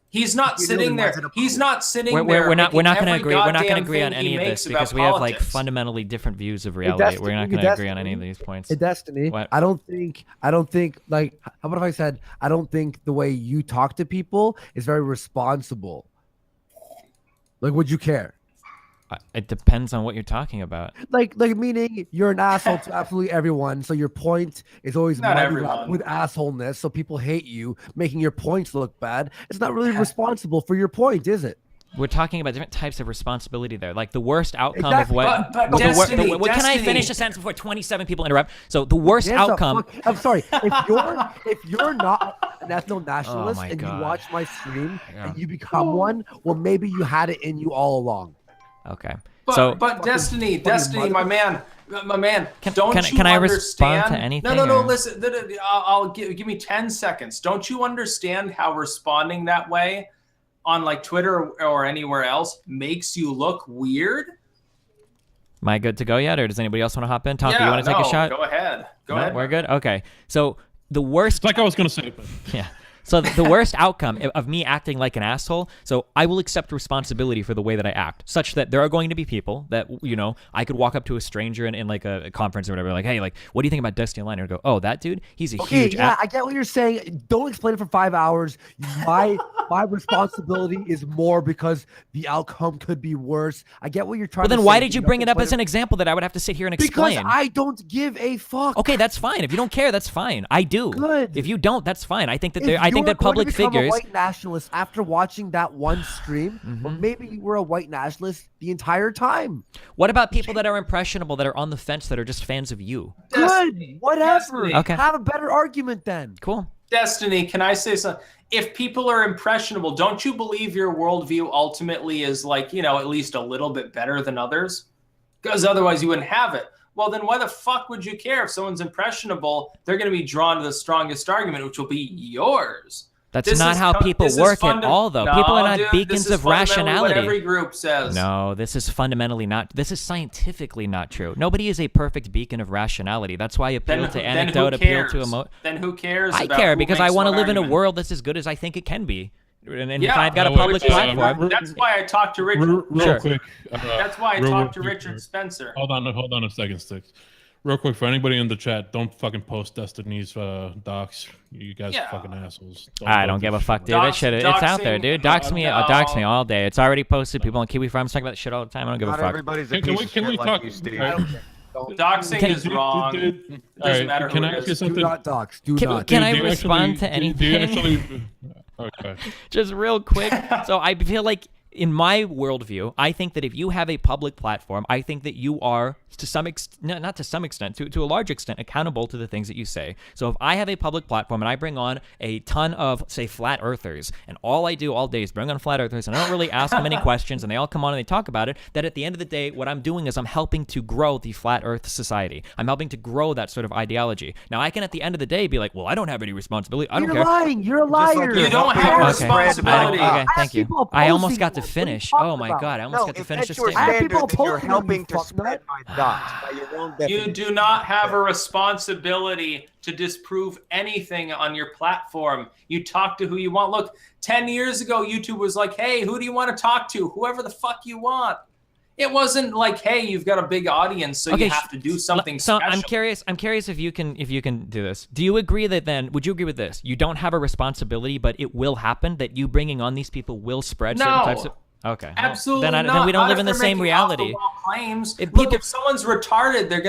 He's not sitting there. He's not sitting there. We're not going to agree. We're not going to goddamn agree on thing any he of this makes because about we have like politics. fundamentally different views of reality. We're not going to agree on any of these points. Hey, Destiny, What? I don't think like, how about if I said, I don't think the way you talk to people is very responsible. Like, would you care? It depends on what you're talking about. Like meaning you're an asshole to absolutely everyone. So your point is always Not muddied everyone. up with assholeness. So people hate you, making your points look bad. It's not really responsible for your point, is it? We're talking about different types of responsibility there. Like the worst outcome of what. But Can I Destiny. finish a sentence before 27 people interrupt? So the worst Yes, outcome. I'm sorry. If you're not an ethno-nationalist my and God. you watch my stream and you become one, well, maybe you had it in you all along. Okay. But Destiny, my man, don't you can I understand? respond to anything, No. or- Listen, I'll give me 10 seconds. Don't you understand how responding that way on like Twitter or anywhere else makes you look weird? Am I good to go yet, or does anybody else want to hop in? Tom, Yeah, do you want to take a shot? Go ahead. Go No, ahead. we're good. Okay. So the worst. Like I was gonna say, but Yeah. So the worst outcome of me acting like an asshole, so I will accept responsibility for the way that I act, such that there are going to be people that, you know, I could walk up to a stranger in like a conference or whatever, like, hey, like, what do you think about Dusty Online? And go, oh, that dude, he's a huge I get what you're saying. Don't explain it for 5 hours. My responsibility is more because the outcome could be worse. I get what you're trying to say. Well, then why did you don't bring it up explain as an example that I would have to sit here and explain? Because I don't give a fuck. Okay, that's fine. If you don't care, that's fine. I do. Good. If you don't, that's fine. I think that If I think you're that public going to become figures. a white nationalist after watching that one stream, or maybe you were a white nationalist the entire time. What about people that are impressionable, that are on the fence, that are just fans of you? Destiny, Good. Whatever. Destiny. Okay. Have a better argument then. Cool. Destiny, can I say something? If people are impressionable, don't you believe your worldview ultimately is like, you know, at least a little bit better than others? Because otherwise you wouldn't have it. Well, then why the fuck would you care if someone's impressionable? They're going to be drawn to the strongest argument, which will be yours. That's not how people work at all, though. People are not beacons of rationality. What every group says. No, this is fundamentally not. This is scientifically not true. Nobody is a perfect beacon of rationality. That's why appeal to anecdote, appeal to emotion. Then who cares? I about care who because I makes want to what live in a argument? world that's as good as I think it can be. And if Yeah, I've got a no, public which is, platform. That's why I talked to Richard. real Sure. quick. That's why I talked to Richard Spencer. Hold on a second, Sticks. Real quick, for anybody in the chat, don't fucking post Destiny's docs. You guys Yeah. are fucking assholes. I don't give a fuck, dude. That shit, it's out there, dude. Dox me all day. It's already posted. People on Kiwi Farms talk about that shit all the time. I don't give a Not fuck. everybody's a Can piece we- of can shit we like talk- you, Steve. I don't Doxing is wrong. Doesn't Doesn't matter Can who I it ask you is. Do something? not dox. Do Can- not. can I Do you respond to actually- do you anything? actually- Okay. Just real quick. So I feel like in my worldview, I think that if you have a public platform, I think that you are to some extent, not to some extent, to a large extent, accountable to the things that you say. So if I have a public platform and I bring on a ton of, say, flat earthers, and all I do all day is bring on flat earthers, and I don't really ask them any questions, and they all come on and they talk about it, that at the end of the day, what I'm doing is I'm helping to grow the flat earth society. I'm helping to grow that sort of ideology. Now, I can at the end of the day be like, well, I don't have any responsibility. I don't You're care. lying. You're a like liar. You don't have Okay. responsibility. Okay, thank you. People are I almost posting got to it. What are you finish. talking Oh my about? god, I almost got to if finish that's this your statement. I have people standard, then you're posting it, helping you to fuck spread nut. my thoughts by your own definition. You do not have a responsibility to disprove anything on your platform. You talk to who you want. Look, 10 years ago, YouTube was like, hey, who do you want to talk to? Whoever the fuck you want. It wasn't like, hey, you've got a big audience, so you have to do something so special. I'm curious if you can do this. Do you agree that then, would you agree with this? You don't have a responsibility, but it will happen that you bringing on these people will spread certain types of... Okay. Absolutely well, not. then we don't Not live if in the they're same making reality. off-the-wall claims. If Look, if someone's retarded, they're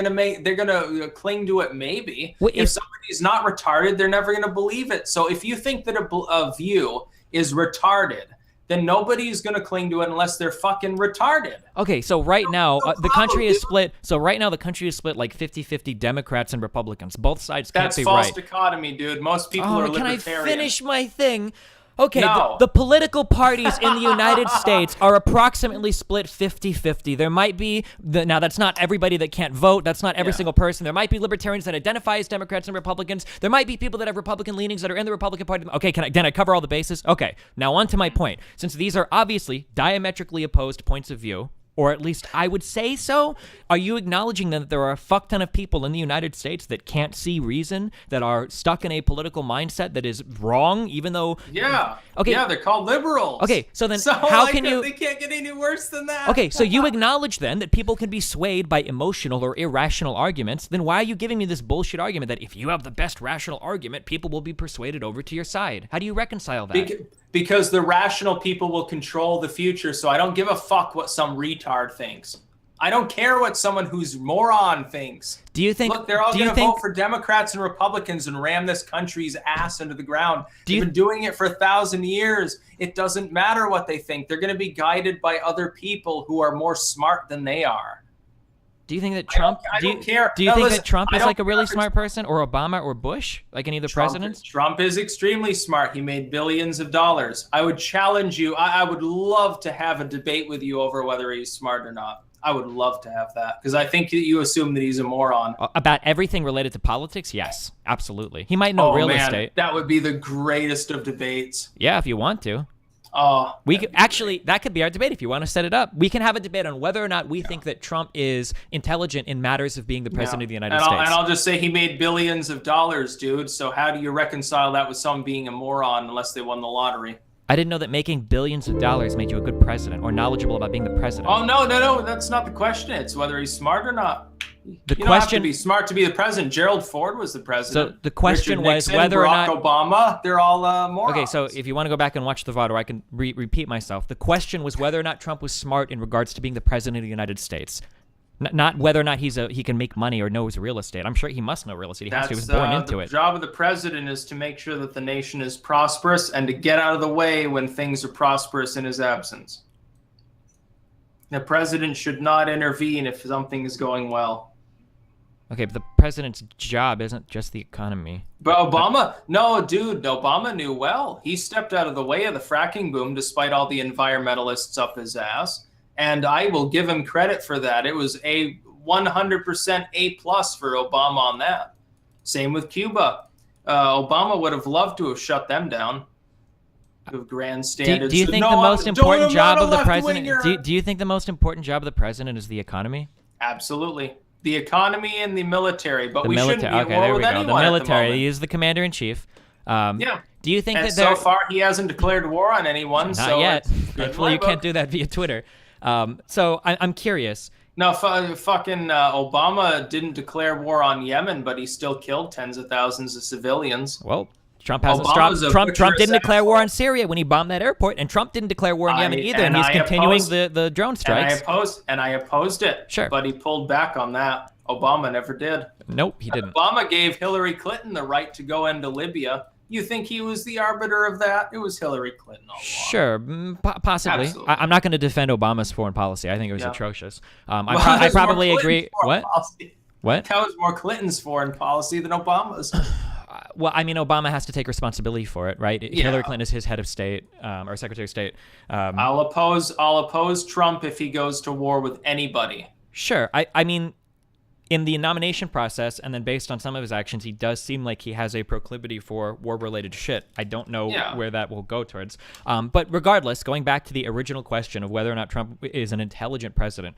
gonna cling to it. Maybe. Well, if somebody's not retarded, they're never gonna believe it. So if you think that a view is retarded, then nobody's gonna cling to it unless they're fucking retarded. Okay, so right now the country is split. So right now the country is split like 50-50 Democrats and Republicans. Both sides can't That's be false right. dichotomy, dude. Most people are libertarian. Can I finish my thing? Okay, No. the political parties in the United States are approximately split 50-50. There might be, now that's not everybody that can't vote. That's not every single person. There might be libertarians that identify as Democrats and Republicans. There might be people that have Republican leanings that are in the Republican Party. Okay, can I cover all the bases? Okay, now on to my point. Since these are obviously diametrically opposed points of view, or at least I would say so, are you acknowledging that there are a fuck ton of people in the United States that can't see reason, that are stuck in a political mindset that is wrong, even though... Yeah. Okay. Yeah, they're called liberals. Okay, so then how like, can you... They can't get any worse than that. Okay, so you acknowledge then that people can be swayed by emotional or irrational arguments. Then why are you giving me this bullshit argument that if you have the best rational argument, people will be persuaded over to your side? How do you reconcile that? Because the rational people will control the future, so I don't give a fuck what some retard thinks. I don't care what someone who's moron thinks. Do you think... Look, they're all going to vote for Democrats and Republicans and ram this country's ass into the ground. They've been doing it for 1,000 years. It doesn't matter what they think. They're going to be guided by other people who are more smart than they are. Do you think that Trump... I don't care. Do you think listen, that Trump is like a really care. smart person, or Obama or Bush, like any of the presidents? Trump is extremely smart. He made billions of dollars. I would challenge you. I would love to have a debate with you over whether he's smart or not. I would love to have that, because I think that you assume that he's a moron. About everything related to politics? Yes, absolutely. He might know real estate. That would be the greatest of debates. Yeah, if you want to. We could actually, that could be our debate if you want to set it up. We can have a debate on whether or not we think that Trump is intelligent in matters of being the president of the United States. And I'll just say he made billions of dollars, dude. So how do you reconcile that with someone being a moron unless they won the lottery? I didn't know that making billions of dollars made you a good president or knowledgeable about being the president. Oh, no. That's not the question. It's whether he's smart or not. You don't have to be smart to be the president. Gerald Ford was the president. So the question Richard was Nixon, whether or Barack not Obama, they're all morons. Okay, so if you want to go back and watch the VOD, or I can repeat myself. The question was whether or not Trump was smart in regards to being the president of the United States. Not whether or not he can make money or knows real estate. I'm sure he must know real estate. He has to. He was born into it. The job of the president is to make sure that the nation is prosperous and to get out of the way when things are prosperous in his absence. The president should not intervene if something is going well. Okay, but the president's job isn't just the economy. But Obama knew well. He stepped out of the way of the fracking boom despite all the environmentalists up his ass. And I will give him credit for that. It was a 100% A+ for Obama on that. Same with Cuba. Obama would have loved to have shut them down. To have grandstanded. Do you think the most important job of the president? Do you think the most important job of the president is the economy? Absolutely. The economy and the military, but we shouldn't be at okay, war there with we go. anyone The military. at the moment. He is the commander in chief. Yeah. Do you think and that so far he hasn't declared war on anyone? Not yet. Thankfully, you can't do that via Twitter. So I'm curious. No, fucking Obama didn't declare war on Yemen, but he still killed tens of thousands of civilians. Well, Trump hasn't stopped. Trump didn't declare war on Syria when he bombed that airport, and Trump didn't declare war on Yemen either, and he's continuing the drone strikes. And I opposed it. Sure. But he pulled back on that. Obama never did. Nope, he didn't. Obama gave Hillary Clinton the right to go into Libya. You think he was the arbiter of that? It was Hillary Clinton all along. Sure, possibly. Absolutely. I'm not going to defend Obama's foreign policy. I think it was atrocious. I probably agree. What? Policy. What? That was more Clinton's foreign policy than Obama's. Well, I mean, Obama has to take responsibility for it, right? Yeah. Hillary Clinton is his head of state, or Secretary of State. I'll oppose Trump if he goes to war with anybody. Sure. I mean, in the nomination process, and then based on some of his actions, he does seem like he has a proclivity for war-related shit. I don't know where that will go towards. But regardless, going back to the original question of whether or not Trump is an intelligent president,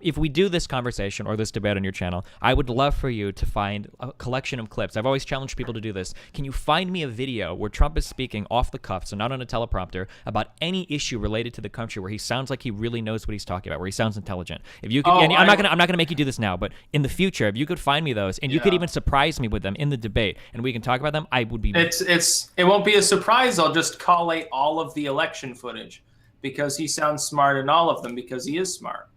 if we do this conversation or this debate on your channel, I would love for you to find a collection of clips. I've always challenged people to do this. Can you find me a video where Trump is speaking off the cuff, so not on a teleprompter, about any issue related to the country where he sounds like he really knows what he's talking about, where he sounds intelligent? If you could, and I'm not gonna make you do this now, but in the future, if you could find me those, and you could even surprise me with them in the debate, and we can talk about them, I would be. It won't be a surprise. I'll just collate all of the election footage because he sounds smart in all of them because he is smart.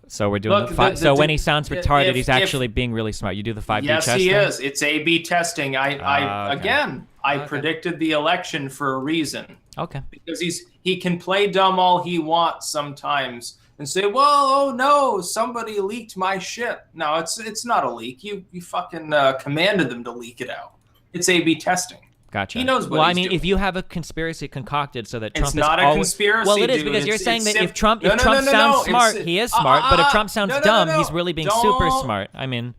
So we're doing so when he sounds retarded, he's actually being really smart. You do the 5D testing? Yes, he is. It's A/B testing. I predicted the election for a reason. Okay. Because he can play dumb all he wants sometimes and say, well, oh no, somebody leaked my shit. No, it's not a leak. You fucking commanded them to leak it out. It's A/B testing. Gotcha. He knows what well, he's I mean, doing. if you have a conspiracy concocted so that Trump it's not a conspiracy. Well, it is dude. because you're saying that if Trump No, sounds smart, he is smart. But if Trump sounds dumb, he's really being super smart. I mean,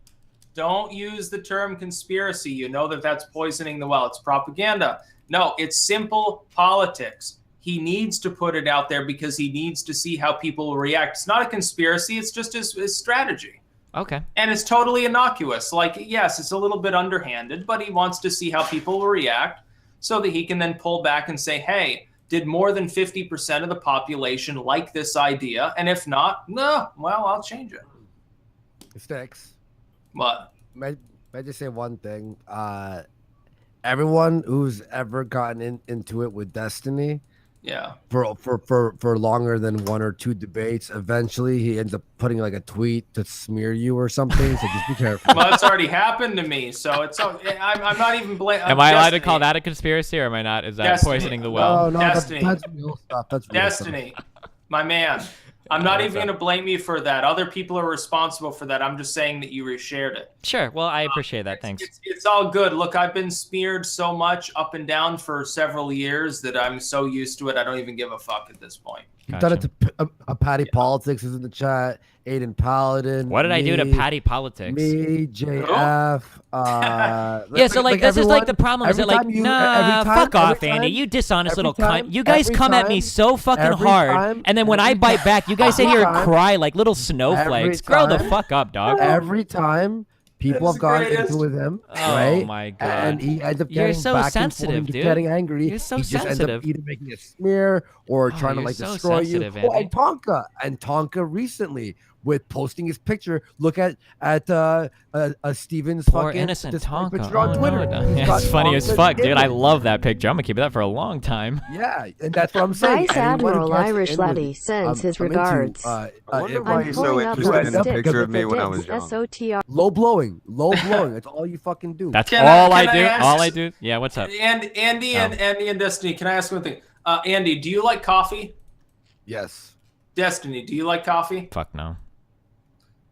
don't use the term conspiracy. You know that's poisoning the well. It's propaganda. No, it's simple politics. He needs to put it out there because he needs to see how people will react. It's not a conspiracy. It's just his strategy. Okay. And it's totally innocuous. Like, yes, it's a little bit underhanded, but he wants to see how people will react so that he can then pull back and say, hey, did more than 50% of the population like this idea? And if not, no, well, I'll change it. Sticks. What? May I just say one thing? Everyone who's ever gotten into it with Destiny, for longer than 1 or 2 debates, eventually he ends up putting like a tweet to smear you or something. So just be careful. Well, it's already happened to me, so I'm not even blaming. Am I allowed to call that a conspiracy, or am I not? Is that Destiny. poisoning the well? No, Destiny. That's real stuff. That's real Destiny, stuff. my man. I'm not even going to blame you for that. Other people are responsible for that. I'm just saying that you reshared it. Sure. Well, I appreciate that. Thanks. It's all good. Look, I've been smeared so much up and down for several years that I'm so used to it. I don't even give a fuck at this point. You've done it to Patty Politics is in the chat. Aiden Paladin. What did I do to Patty Politics? Me, JF. Yeah, so like this is like the problem. Is that like, fuck off, Andy. You dishonest little cunt. You guys come at me so fucking hard, and then when I bite back, you guys sit here and cry like little snowflakes. Grow the fuck up, dog. Every time people have gone into with him, right? Oh my god! And he ends up You're getting so back sensitive, and forth, dude. getting angry. You're so he just sensitive. ends up either making a smear or trying to you're like so destroy you. sensitive, Oh, Andy. and Tonka recently with posting his picture. Look at Steven's Poor fucking innocent display Tonka. picture on Twitter. He's Yeah, got it's funny as Tonka's fuck, dude. I image. love that picture. I'm gonna keep that for a long time. Yeah, and that's what I'm saying. Vice Anyone who Admiral gets Irish in with Levy it, sends his I'm into, regards. I wonder why I'm you're so pulling up interested the in a stick picture with of me the when I dicks, was young. SOTR. low blowing. That's all you fucking do. That's Can all I I do. ask- All I do. Yeah. What's up? And Andy and Destiny, can I ask one thing? Andy, do you like coffee? Yes. Destiny, do you like coffee? Fuck no.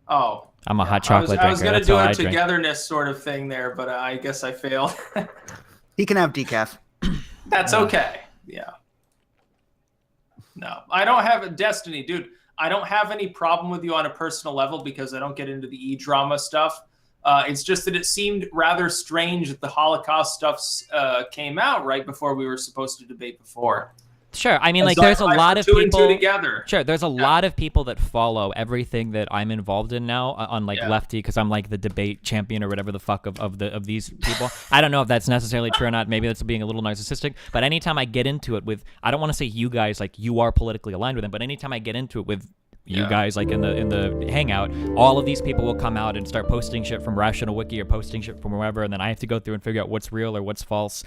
Oh. I'm a hot chocolate I was drinker. gonna That's do all a I drink. togetherness sort of thing there, but I guess I failed. He can have decaf. That's okay. Yeah. No, I don't have a Destiny, dude. I don't have any problem with you on a personal level because I don't get into the e-drama stuff. It's just that it seemed rather strange that the Holocaust stuff came out right before we were supposed to debate before. Sure. I mean, like, So there's a I lot put of two and two people. together. Sure. There's a lot of people that follow everything that I'm involved in now on like Lefty, because I'm like the debate champion or whatever the fuck of these people. I don't know if that's necessarily true or not. Maybe that's being a little narcissistic. But anytime I get into it with, I don't want to say you guys like you are politically aligned with them, but anytime I get into it with you guys like in the hangout, all of these people will come out and start posting shit from Rational Wiki or posting shit from wherever, and then I have to go through and figure out what's real or what's false.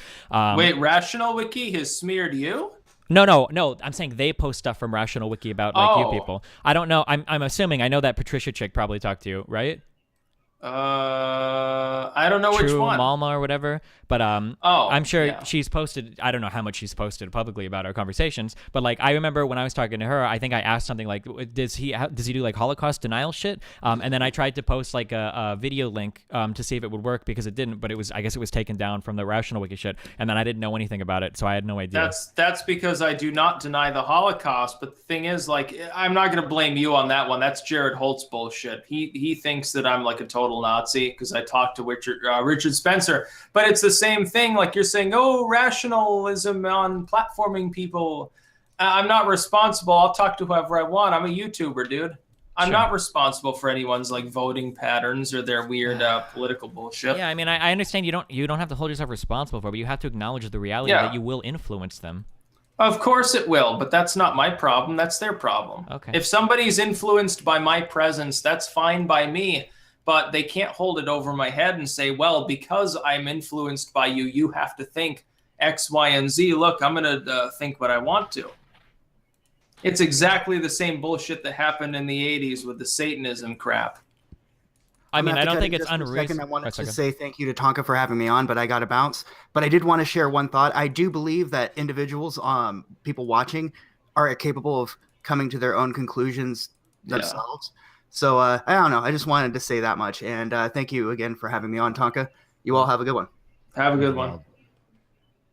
Wait, Rational Wiki has smeared you? No. I'm saying they post stuff from Rational Wiki about like you people. I don't know. I'm assuming. I know that Patricia chick probably talked to you, right? I don't know which True one. Malma or whatever. But Oh, I'm sure yeah. she's posted. I don't know how much she's posted publicly about our conversations. But like, I remember when I was talking to her, I think I asked something like, "Does he do like Holocaust denial shit?" And then I tried to post like a video link to see if it would work because it didn't. But I guess it was taken down from the Rational Wiki shit. And then I didn't know anything about it, so I had no idea. That's because I do not deny the Holocaust. But the thing is, like, I'm not gonna blame you on that one. That's Jared Holt's bullshit. He thinks that I'm like a total Nazi because I talked to Richard Spencer. But it's the same thing. Like you're saying, oh, rationalism on platforming people. I'm not responsible. I'll talk to whoever I want. I'm a YouTuber, dude. I'm Sure. not responsible for anyone's like voting patterns or their weird political bullshit. Yeah, I mean, I understand you don't have to hold yourself responsible for it, but you have to acknowledge the reality Yeah. that you will influence them. Of course it will, but that's not my problem. That's their problem. Okay. If somebody's influenced by my presence, that's fine by me. But they can't hold it over my head and say, well, because I'm influenced by you, you have to think X, Y, and Z. Look, I'm going to think what I want to. It's exactly the same bullshit that happened in the 80s with the Satanism crap. I mean, I don't think it's I unreasonable. wanted to say thank you to Tonka for having me on, but I got to bounce. But I did want to share one thought. I do believe that individuals, people watching, are capable of coming to their own conclusions themselves. So I don't know. I just wanted to say that much. And thank you again for having me on, Tonka. You all have a good one. Have a good one.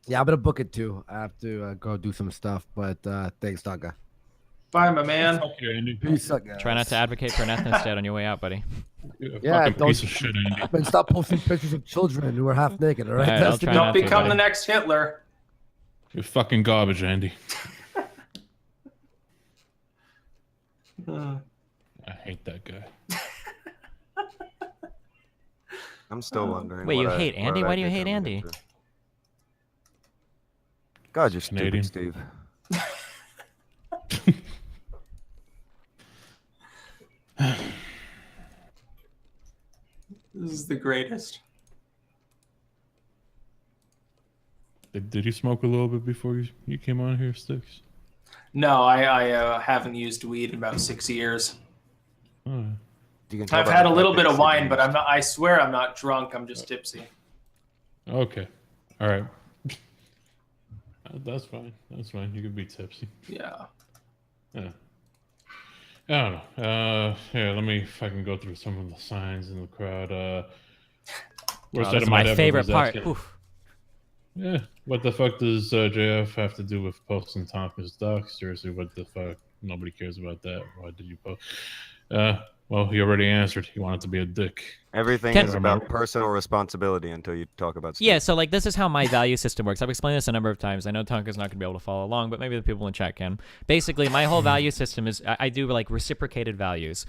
Yeah, I'm gonna book it too. I have to go do some stuff, but thanks, Tonka. Bye, my man. Fuck you, Andy. Peace out, guys. Try not to advocate for an ethnostat on your way out, buddy. You're a Yeah, fucking piece of shit, Andy. And stop posting pictures of children who are half naked. All right, All right, I'll That's the try good- not Don't to, become buddy. the next Hitler. You're fucking garbage, Andy. I hate that guy. I'm still wondering. Wait, you what hate Andy? what Why I do you did hate coming Andy? into- God, you're Canadian. stupid, Steve. This is the greatest. Did you smoke a little bit before you came on here, Sticks? No, I haven't used weed in about 6 years. Oh, You can tell I've by had the a little fact bit that of Sid wine, used- but I'm not. I swear I'm not drunk. I'm just tipsy. okay. All right. That's fine. That's fine. You can be tipsy. Yeah. Yeah. I don't know. Here, let me fucking go through some of the signs in the crowd. Where's Oh, that this is in my depth? favorite Everyone's part. asking, Oof. Yeah. What the fuck does JF have to do with posting Tonka's docs? Seriously, what the fuck? Nobody cares about that. Why did you post? Well, he already answered. He wanted to be a dick. Everything Can- is about personal responsibility until you talk about Steve. Yeah, so like this is how my value system works. I've explained this a number of times. I know Tonka's not going to be able to follow along, but maybe the people in chat can. Basically, my whole value system is I do like reciprocated values.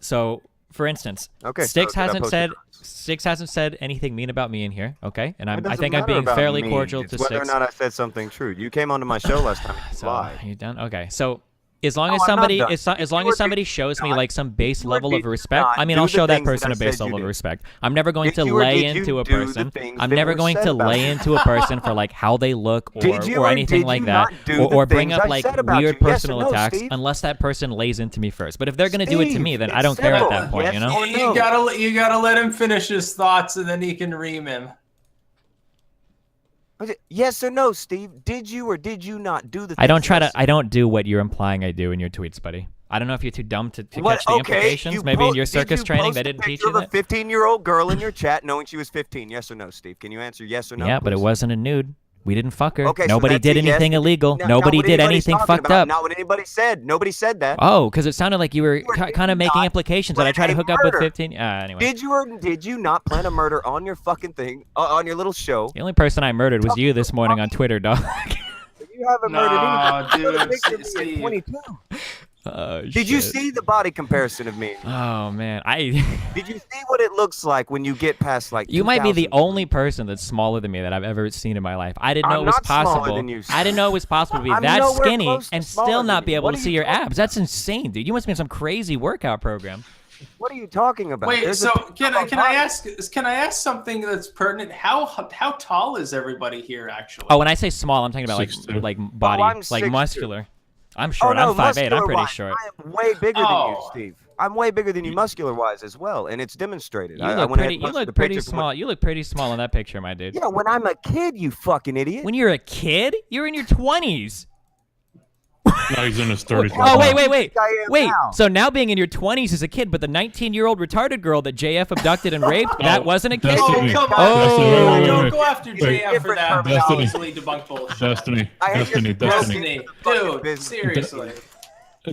So for instance, Okay, Styx so did I hasn't post said it? Styx hasn't said anything mean about me in here. Okay, and It I doesn't think I'm matter being about fairly me. cordial It's to whether Styx. or not I said something true. You came onto my show last time. And you So lied. are you done? Okay, so. As long No, as I'm not somebody, done. as long as somebody shows me not- like some base or level of did you respect, not I mean, do I'll the show that things that person I a base said you level of did? respect. I'm never going Did to you or lay did you into a do the person. things I'm that never were going said to about lay you? into a person for like how they look Did you or or anything did like you that, not do or the bring things up I like said about weird you? Yes or personal no, attacks Steve? unless that person lays into me first. But if they're going to do it to me, then Steve, I don't it's care at simple. that point, Yes you know? or You gotta let him finish his thoughts, and then he can ream him. Yes or no, Steve? Did you or did you not do the? I don't things try to. said? I don't do what you're implying I do in your tweets, buddy. I don't know if you're too dumb to What? catch the implications. you Maybe in po- your did circus you training post they a didn't teach picture you of that. a 15-year-old girl in your chat knowing she was 15. Yes or no, Steve? Can you answer yes or no? Yeah, but it please? wasn't a nude. We didn't fuck her. Okay, so Nobody that's did a yes. anything illegal. Not Nobody what did anybody's anything talking fucked about. up. Not what anybody said. Nobody said that. Oh, because it sounded like you were did kind of making not implications that I try to plan a hook up with murder. 15. Anyway, Did you or did you not plan a murder on your fucking thing, on your little show? the only person I murdered was you this morning on Twitter, dog. You haven't murdered anyone. No, dude, Picture of me at Steve. 22. Oh, Did you shit. see the body comparison of me? Oh man, Did you see what it looks like when you get past like? You might be the 2,000? only person that's smaller than me that I've ever seen in my life. I didn't know I'm it was not smaller possible. than you, I didn't know it was possible to be I'm that nowhere skinny close to and smaller still than not be you. able What to are see you your talking abs. That's insane, dude. You must be in some crazy workout program. What are you talking about? Wait, There's so a picture can of I a can body. I ask something that's pertinent? How tall is everybody here actually? Oh, when I say small, I'm talking about 6'2". like body, I'm like 6'2". muscular. I'm Oh short. no, I'm 5'8". I'm muscular pretty wise, short. I am way bigger than you, Oh. Steve. I'm way bigger than you muscular-wise as well, and it's demonstrated. You I look went ahead pretty. and You posted look the pretty picture from small. You look pretty small in that picture, my dude. Yeah, when I'm a kid, you fucking idiot. When you're a kid, you're in your 20s. No, he's in his 30s. Oh, right now. wait. I am Wait, now. so now being in your 20s is a kid, but the 19-year-old retarded girl that JF abducted and raped, that wasn't a kid? Destiny. Oh, come on. Oh. Wait. Don't go after Wait. JF for that. Destiny. Easily debunked bullshit. Destiny. Destiny. Destiny. Dude, business. seriously.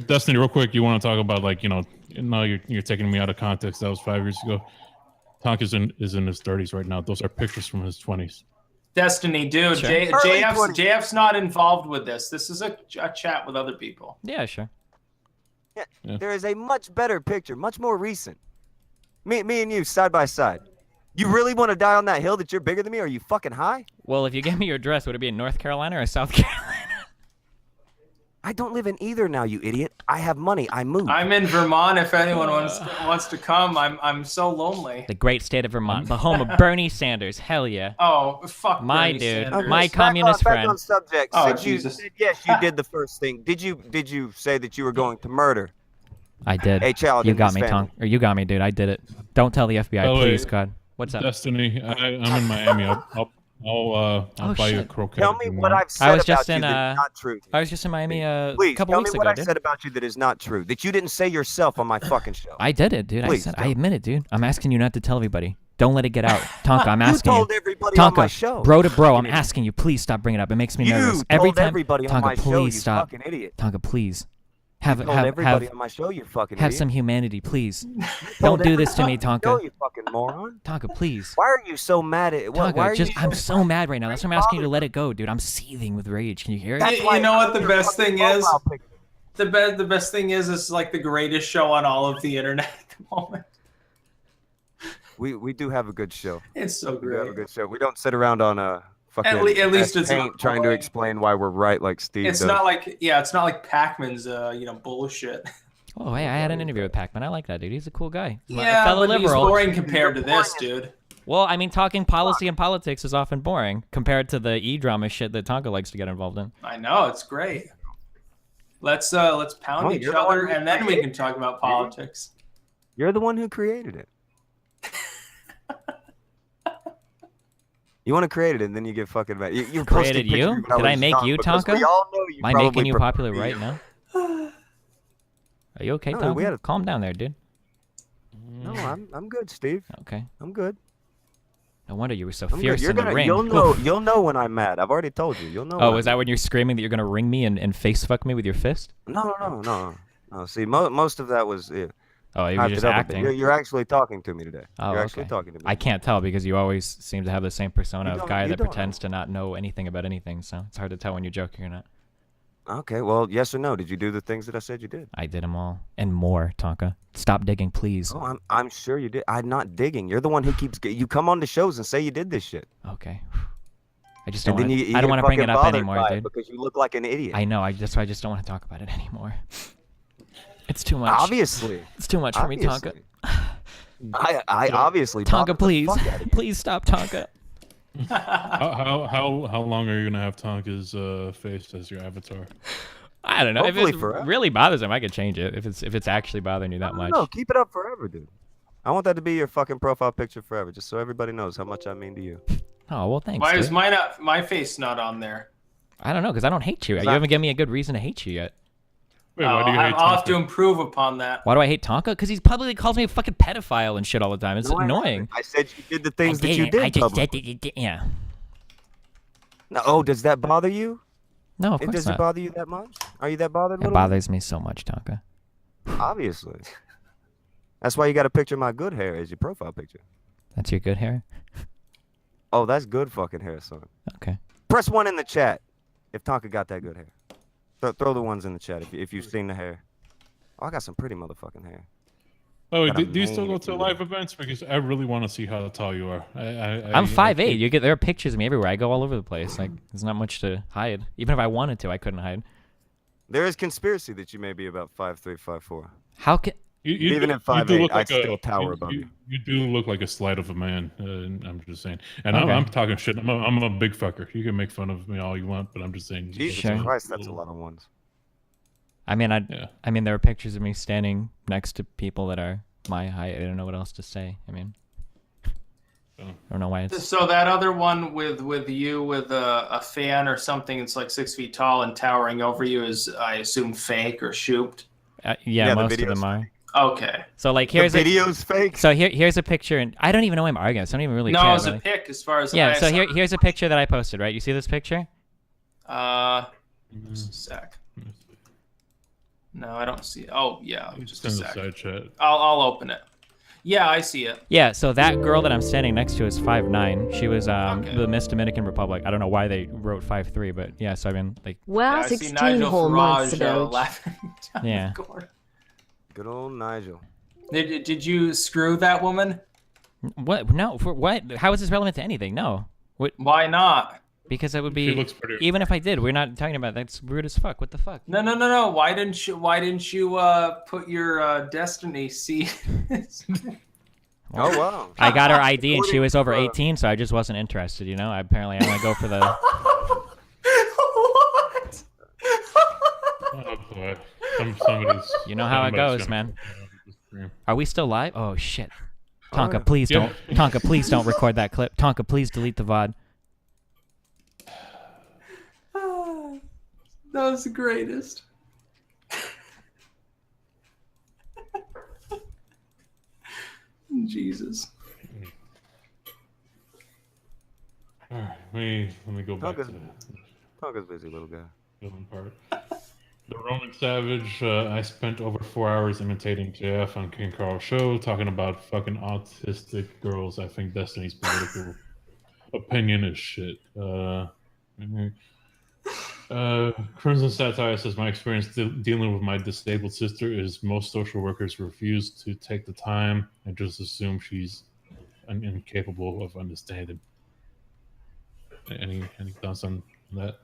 Destiny, real quick, you want to talk about, like, no, you're taking me out of context. That was 5 years ago. Tonk is in his 30s right now. Those are pictures from his 20s. Destiny, dude. Sure. JF's not involved with this. This is a chat with other people. Yeah, sure. Yeah. There is a much better picture, much more recent. Me and you side by side. You really want to die on that hill that you're bigger than me? Are you fucking high? Well, if you gave me your address, would it be in North Carolina or South Carolina? I don't live in either now, you idiot. I have money. I moved. I'm in Vermont. If anyone wants to come, I'm so lonely. The great state of Vermont, the home of Bernie Sanders. Hell yeah. Oh, fuck My Bernie dude. Sanders. My Back communist back friend. on subject. Oh, Since Jesus. you said yes, you did the first thing. Did you say that you were going to murder I did. a child? You in got his me, family? Tonk. Or you got me, dude. I did it. Don't tell the FBI, Oh, wait. please, God. What's up? Destiny, I'm in Miami. I'll Oh, buy you a shit. croquette. Tell if me you what want. I've said was about just you in, that is not true. I was just in Miami a Please couple tell weeks me what ago, I've dude. said about you that is not true. That you didn't say yourself on my fucking show. I did it, dude. Please, I don't. admit it, dude. I'm asking you not to tell everybody. Don't let it get out. Tonka, I'm You asking told you. everybody on my Tonka, show. bro to bro, I'm Fucking idiot. asking you. Please stop bringing it up. It makes me You nervous. told Every time. everybody on Tonka, my please show, you stop. fucking idiot. Tonka, please. Have You told everybody on my show, you fucking have idiot. some humanity, please. You Don't told do this to me, everybody on my show, Tonka. you fucking moron. Tonka, please. Why are you so mad at why Tonka, are just you I'm so mad right now. That's why I'm asking you to bothered? let it go, dude. I'm seething with rage. Can you hear it? That's You why know I what the your best fucking thing is? profile picture. The best thing is it's like the greatest show on all of the internet at the moment. We do have a good show. It's so We do have a great. good show. We don't sit around on a fucking At least it's paint not trying to boring. explain why we're right like Steve It's does. not like Pac-Man's bullshit. Oh, hey, I had an interview with Pac-Man. I like that, dude. He's a cool guy. A Yeah, fellow but he's liberal. boring compared to this, dude. Well, I mean, talking policy and politics is often boring compared to the e-drama shit that Tonka likes to get involved in. I know, it's great. Let's pound Oh, each you're the one other who and then we created can talk about politics. You're the one who created it. You want to create it and then you get fucking mad. You Created you? Did I make you, Tonka? We all know you Am I probably making you prefer popular me. right now? Are you okay, No, Tonka? we had a- Calm down there, dude. No, I'm good, Steve. Okay. I'm good. No wonder you were so I'm good. fierce You're in the gonna, ring. you'll know when I'm mad. I've already told you. You'll know. Oh, when is I'm that when you're screaming that you're gonna ring me and face fuck me with your fist? No. See, most of that was Oh, you were hyped just it up a bit. acting. You're actually talking to me today. Oh, You're actually okay. talking to me. I can't tell because you always seem to have the same persona You of don't- guy you that don't pretends to not know anything about anything. So it's hard to tell when you're joking or not. Okay, well, yes or no? Did you do the things that I said you did? I did them all and more, Tonka. Stop digging, please. Oh, I'm sure you did. I'm not digging. You're the one who keeps. You come on the shows and say you did this shit. Okay. I just don't And then want. you I don't get want to bring it fucking up bothered anymore, by it dude. because you look like an idiot. I know. That's why I just don't want to talk about it anymore. It's too much. Obviously. It's too much for me, Tonka. I obviously. Tonka, bothered the please, fuck out of you. please stop, Tonka. How long are you gonna have Tonka's face as your avatar? I don't know. If Hopefully it forever. really bothers him, I could change it. If it's actually bothering you that much. No, keep it up forever, dude. I want that to be your fucking profile picture forever, just so everybody knows how much I mean to you. Oh well, thanks. Why is dude. my face not on there? I don't know, because I don't hate you. You Exactly. haven't given me a good reason to hate you yet. Wait, why do you hate I'll have to Tonka? improve upon that. Why do I hate Tonka? Because he publicly calls me a fucking pedophile and shit all the time. It's No, I annoying. haven't. I said you did the things I that you didn't. did. I just publicly. did. Yeah. No, oh, does that bother you? No, of It course does it not. bother you that much? Are you that bothered? It little bothers me so much, Tonka. one? Obviously. That's why you got a picture of my good hair as your profile picture. That's your good hair? Oh, that's good fucking hair, son. Okay. Press 1 in the chat if Tonka got that good hair. Throw the ones in the chat if you've seen the hair. Oh, I got some pretty motherfucking hair. Oh, wait, Got a do you still mane go if to you live will. events? Because I really want to see how tall you are. I'm 5'8". You get there are pictures of me everywhere. I go all over the place. Like there's not much to hide. Even if I wanted to, I couldn't hide. There is conspiracy that you may be about 5'3", 5'4". How can Even at 5'8", I'd still tower above you. You do look like a slight of a man. I'm just saying. And Okay. I'm talking shit. I'm a big fucker. You can make fun of me all you want, but I'm just saying. Jesus Sure. Christ, that's a lot of ones. I mean, Yeah. I mean, there are pictures of me standing next to people that are my height. I don't know what else to say. I mean, I don't know why it's. So that other one with you with a fan or something that's like 6 feet tall and towering over you is, I assume, fake or shooped. Yeah, the most of video's them are. Okay. So like, The here's video's fake. So here's a picture, and I don't even know why I'm arguing. So I don't even really care. No, it's a really. pic as far as Yeah. I So saw. here's a picture that I posted. Right, you see this picture? Just a sec. No, I don't see it. Oh yeah, just a in the sec. side chat. I'll open it. Yeah, I see it. Yeah. So that girl that I'm standing next to is 5'9". She was Okay. the Miss Dominican Republic. I don't know why they wrote 5'3", but yeah. So I mean, like, Wow, Yeah, I see 16 Nigel whole months Farage, ago. laughing down Yeah. the corner. Good old Nigel. Did you screw that woman? what? No, for what? How is this relevant to anything? No. What? Why not? Because it would She be. looks pretty. Even if I did, we're not talking about that's rude as fuck. What the fuck? No. Why didn't you put your Destiny seed? Oh wow. I got her ID and she was over According to, 18, so I just wasn't interested. You know, apparently I only go for the. What? Oh boy. Somebody's. You know how it somebody's goes, gonna- man. Yeah. Are we still live? Oh shit. Tonka, yeah. please Yeah. don't. Tonka, please don't record that clip. Tonka, please delete the VOD. That was the greatest. Jesus. All right, let me go back Okay. to the Tonka's busy, little guy. villain part. The Roman Savage. I spent over 4 hours imitating JF on King Carl's show, talking about fucking autistic girls. I think Destiny's political opinion is shit. Crimson Satire says my experience dealing with my disabled sister is most social workers refuse to take the time and just assume she's incapable of understanding. Any thoughts on that?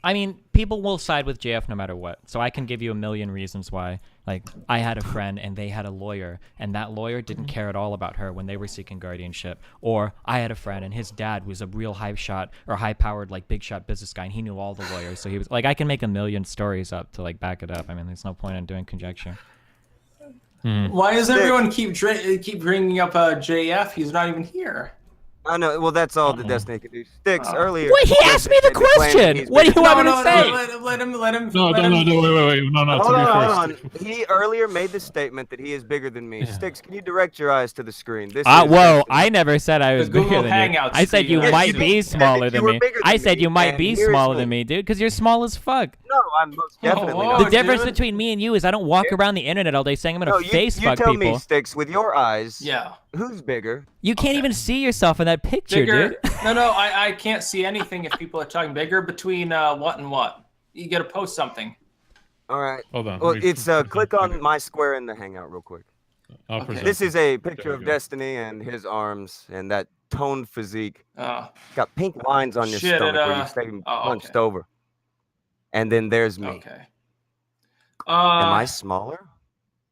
I mean, people will side with JF no matter what. So I can give you a million reasons why. Like, I had a friend and they had a lawyer, and that lawyer didn't care at all about her when they were seeking guardianship. Or I had a friend and his dad was a real high-powered, like, big shot business guy, and he knew all the lawyers. So he was like, I can make a million stories up to like back it up. I mean, there's no point in doing conjecture. Why does everyone keep bringing up JF? He's not even here. I know. Well, that's all the Destiny can do. Sticks earlier. Wait, he asked me the they claim question. he's What do you bigger- want me to say? Let him. No, let no, him. wait. No, Hold to be on, fair, hold on. He earlier made the statement that he is bigger than me. Yeah. Sticks, can you direct your eyes to the screen? This is Whoa, Destiny. I never said I was The bigger Google than you. Hangouts I said you screen. might Yes, be you said smaller that you than were me. bigger I than said me, you might and be here's smaller the- than me, dude, because you're small as fuck. No, I'm most definitely whoa, not. The dude. difference between me and you is I don't walk around the internet all day saying I'm gonna No, face you fuck tell people. me, Sticks, with your eyes, Yeah. who's bigger? You can't even see yourself in that picture, Bigger. dude. No, I can't see anything if people are talking bigger between what and what. You got to post something. All right. Hold on. Well, let me- it's click on my square in the Hangout real quick. I'll Okay. present This is a picture There of we go. Destiny and his arms and that toned physique. Oh, Got pink lines on your Shit, stomach where you oh, stay hunched okay. over. And then there's me. okay. Am I smaller?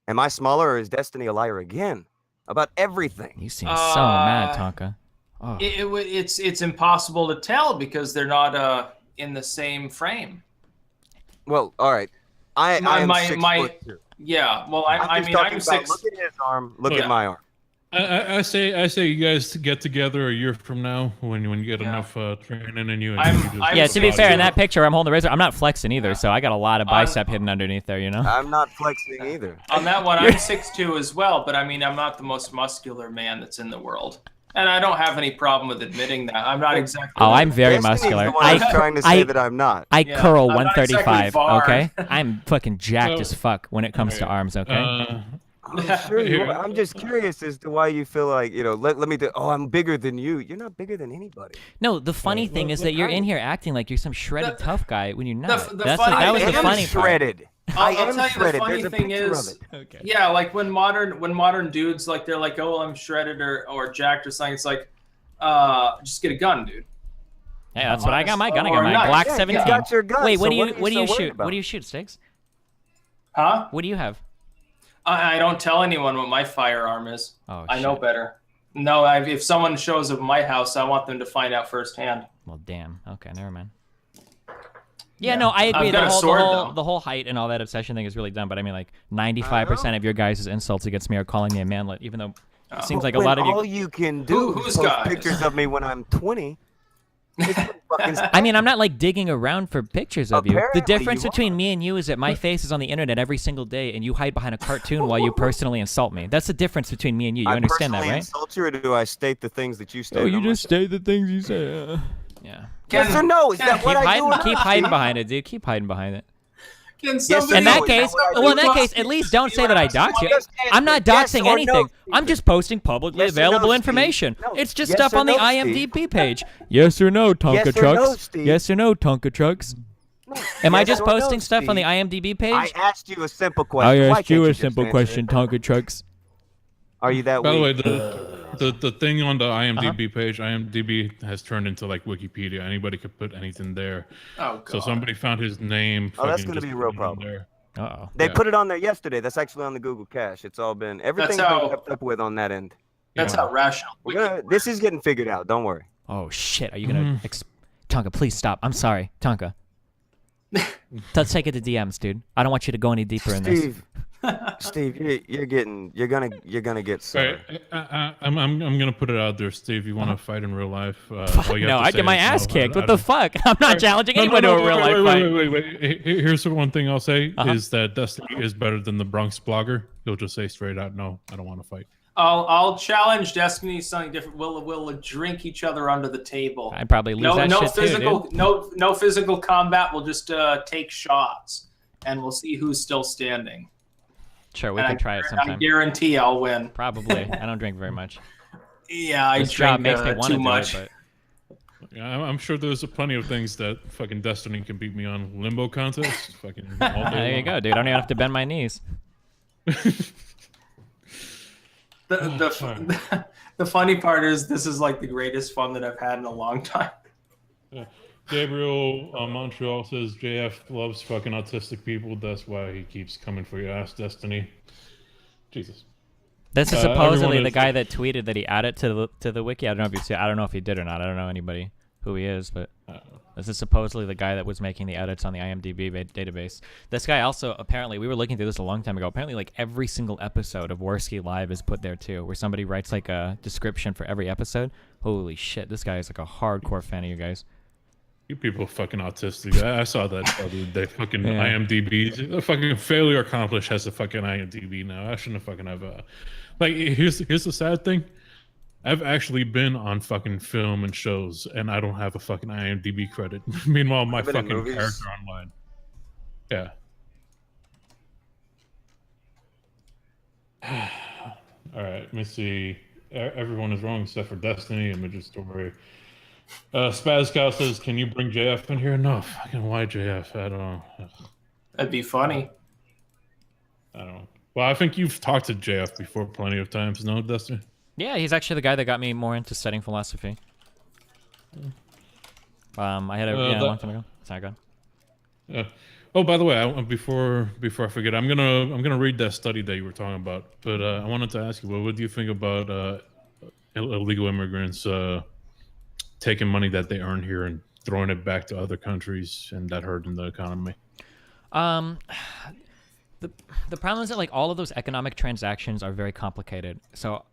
Am I smaller, or is Destiny a liar again about everything? You seem so mad, Tonka. Oh. It's impossible to tell because they're not in the same frame. Well, all right. I am 6'2". Yeah. Well, I just mean, talking I'm about, 6. Look at his arm. Look Yeah. at my arm. I say you guys get together a year from now when you get Yeah. enough training in you. And I'm- you just I'm Yeah, get to be the fair, in body. that picture, I'm holding the razor. I'm not flexing either, Yeah. so I got a lot of I'm- bicep hidden underneath there, you know? I'm not flexing either. On that one, I'm 6'2" as well, but I mean, I'm not the most muscular man that's in the world. And I don't have any problem with admitting that. I'm not exactly. Oh, I'm very Destiny's muscular. The one who's trying to say I- that I'm not. I Yeah, curl I'm not exactly 135, far. okay? I'm fucking jacked So- as fuck when it comes to arms, okay? I'm sure you are. I'm just curious as to why you feel like, let me do. Oh, I'm bigger than you. You're not bigger than anybody. No, the funny thing is that you're in here acting like you're some shredded The- tough guy when you're the not. funny That was thing the is- funny part. shredded. I I'll am tell you the shredded. funny There's a thing picture is- of it. Okay. Yeah, like when modern dudes like they're like, oh, I'm shredded or jacked or something. It's like, just get a gun, dude. Hey, that's what I got my gun. I Or got my not. Glock Yeah, you 17. got your gun, Wait, so what do you what are you what do so you worried shoot? about? What do you shoot, Sticks? Huh? What do you have? I don't tell anyone what my firearm is. Oh, I know shit. better. No, if someone shows up at my house, I want them to find out firsthand. Well, damn. Okay, never mind. Yeah, no, I agree. I've got a sword, though. The whole height and all that obsession thing is really dumb. But I mean, like 95% of your guys' insults against me are calling me a manlet, even though it seems like a lot of you. All you can do Who's is post guys? pictures of me when I'm 20. I mean, I'm not like digging around for pictures of you. The Apparently difference you between are. me and you is that my face is on the internet every single day, and you hide behind a cartoon while you personally insult me. That's the difference between me and you. You understand that, I right? insult you, or do I state the things that you state? Oh, you just state the things you say. Yeah. Yes or no? Is that what I do? or Keep not, hiding Steve? behind it, dude. Keep hiding behind it. Can or somebody In that no, case, is that what I do? well, in that case, at least don't say that I dox you. I'm not Yes doxing or no, anything. I'm Steve? just posting publicly Yes or no, available Steve? information. No. It's just Yes stuff or on the no, Steve? IMDb page. Yes or no, Tonka Yes or Trucks? no, Steve? Yes or no, Tonka Trucks? Am I Yes just or no, posting stuff on the Steve? IMDb page? I asked you a simple question. I Why asked you can't a just simple answer question, it? Tonka Trucks. Are you that By the way, weak? the thing on the IMDb page, IMDb has turned into like Wikipedia. Anybody could put anything there. Oh, God. So somebody found his name. Oh, that's fucking gonna just be a put real it in problem. there. Uh-oh. They Yeah. put it on there yesterday. That's actually on the Google Cache. It's all been everything's how- been kept up with on that end. That's Yeah. how rational. This is getting figured out. Don't worry. Oh, shit. Are you going to... Tonka, please stop. I'm sorry. Tonka. Let's take it to DMs, dude. I don't want you to go any deeper in this. Steve, you're gonna get All sorry. right, I'm gonna put it out there, Steve. You want to fight in real life? all you No, have to I'd say get my is ass no, kicked. I What the don't- fuck? I'm not challenging No, anyone no, to a no, real life fight. wait. Here's the one thing I'll say Uh-huh. is that Destiny is better than the Bronx blogger. He'll just say straight out, no, I don't want to fight. I'll challenge Destiny something different. We'll drink each other under the table. I'd probably lose that no shit physical, too, dude. no physical combat. We'll just take shots, and we'll see who's still standing. Sure, we And can try it I sometime. guarantee I'll win. Probably. I don't drink very much. Yeah, I This job drink makes me want to too do much. it, Yeah, I'm sure there's plenty of things that fucking Destiny can beat me on. Limbo contest, fucking all but day there you long. go, dude. I don't even have to bend my knees. The funny part is this is like the greatest fun that I've had in a long time. Gabriel Montreal says JF loves fucking autistic people. That's why he keeps coming for your ass, Destiny. Jesus. This is everyone supposedly the is- guy that tweeted that he added to the wiki. I don't know if I don't know if he did or not. I don't know anybody who he is, but this is supposedly the guy that was making the edits on the IMDb database. This guy also apparently, we were looking through this a long time ago. Apparently, like every single episode of Warski Live is put there too, where somebody writes like a description for every episode. Holy shit, this guy is like a hardcore fan of you guys. You people are fucking autistic. I saw that the other day. Fucking Yeah. IMDb. The fucking failure accomplished has a fucking IMDb now. I shouldn't fucking have a. Like, here's the sad thing. I've actually been on fucking film and shows, and I don't have a fucking IMDb credit. Meanwhile, my I've been in fucking movies. character online. Yeah. All right, let me see. Everyone is wrong except for Destiny and Midget Story. Spaz Cow says, "Can you bring JF in here?" No, fucking why JF? I don't know. That'd be funny. I don't know. Well, I think you've talked to JF before plenty of times, no, Destiny? Yeah, he's actually the guy that got me more into studying philosophy. I had a long time ago. Sorry, go on. Oh, by the way, before I forget, I'm gonna read that study that you were talking about. But I wanted to ask you, what do you think about illegal immigrants taking money that they earn here and throwing it back to other countries and that hurting the economy? The problem is that like all of those economic transactions are very complicated. So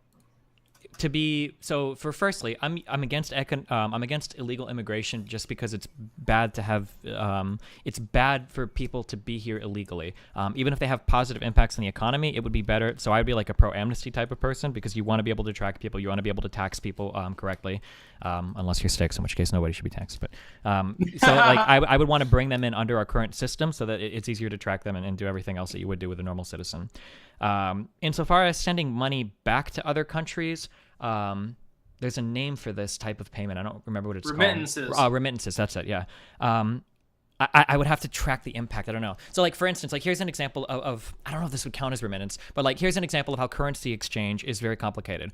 firstly, I'm against I'm against illegal immigration just because it's bad to have it's bad for people to be here illegally. Even if they have positive impacts on the economy, it would be better. So I'd be like a pro amnesty type of person because you want to be able to track people, you want to be able to tax people correctly, unless you're sticks, in which case nobody should be taxed. But so like I would want to bring them in under our current system so that it's easier to track them and do everything else that you would do with a normal citizen. Insofar as sending money back to other countries, there's a name for this type of payment. I don't remember what it's Remittances. called. Remittances. That's it. Yeah. I would have to track the impact. I don't know. So like, for instance, like here's an example of I don't know if this would count as remittance, but like here's an example of how currency exchange is very complicated.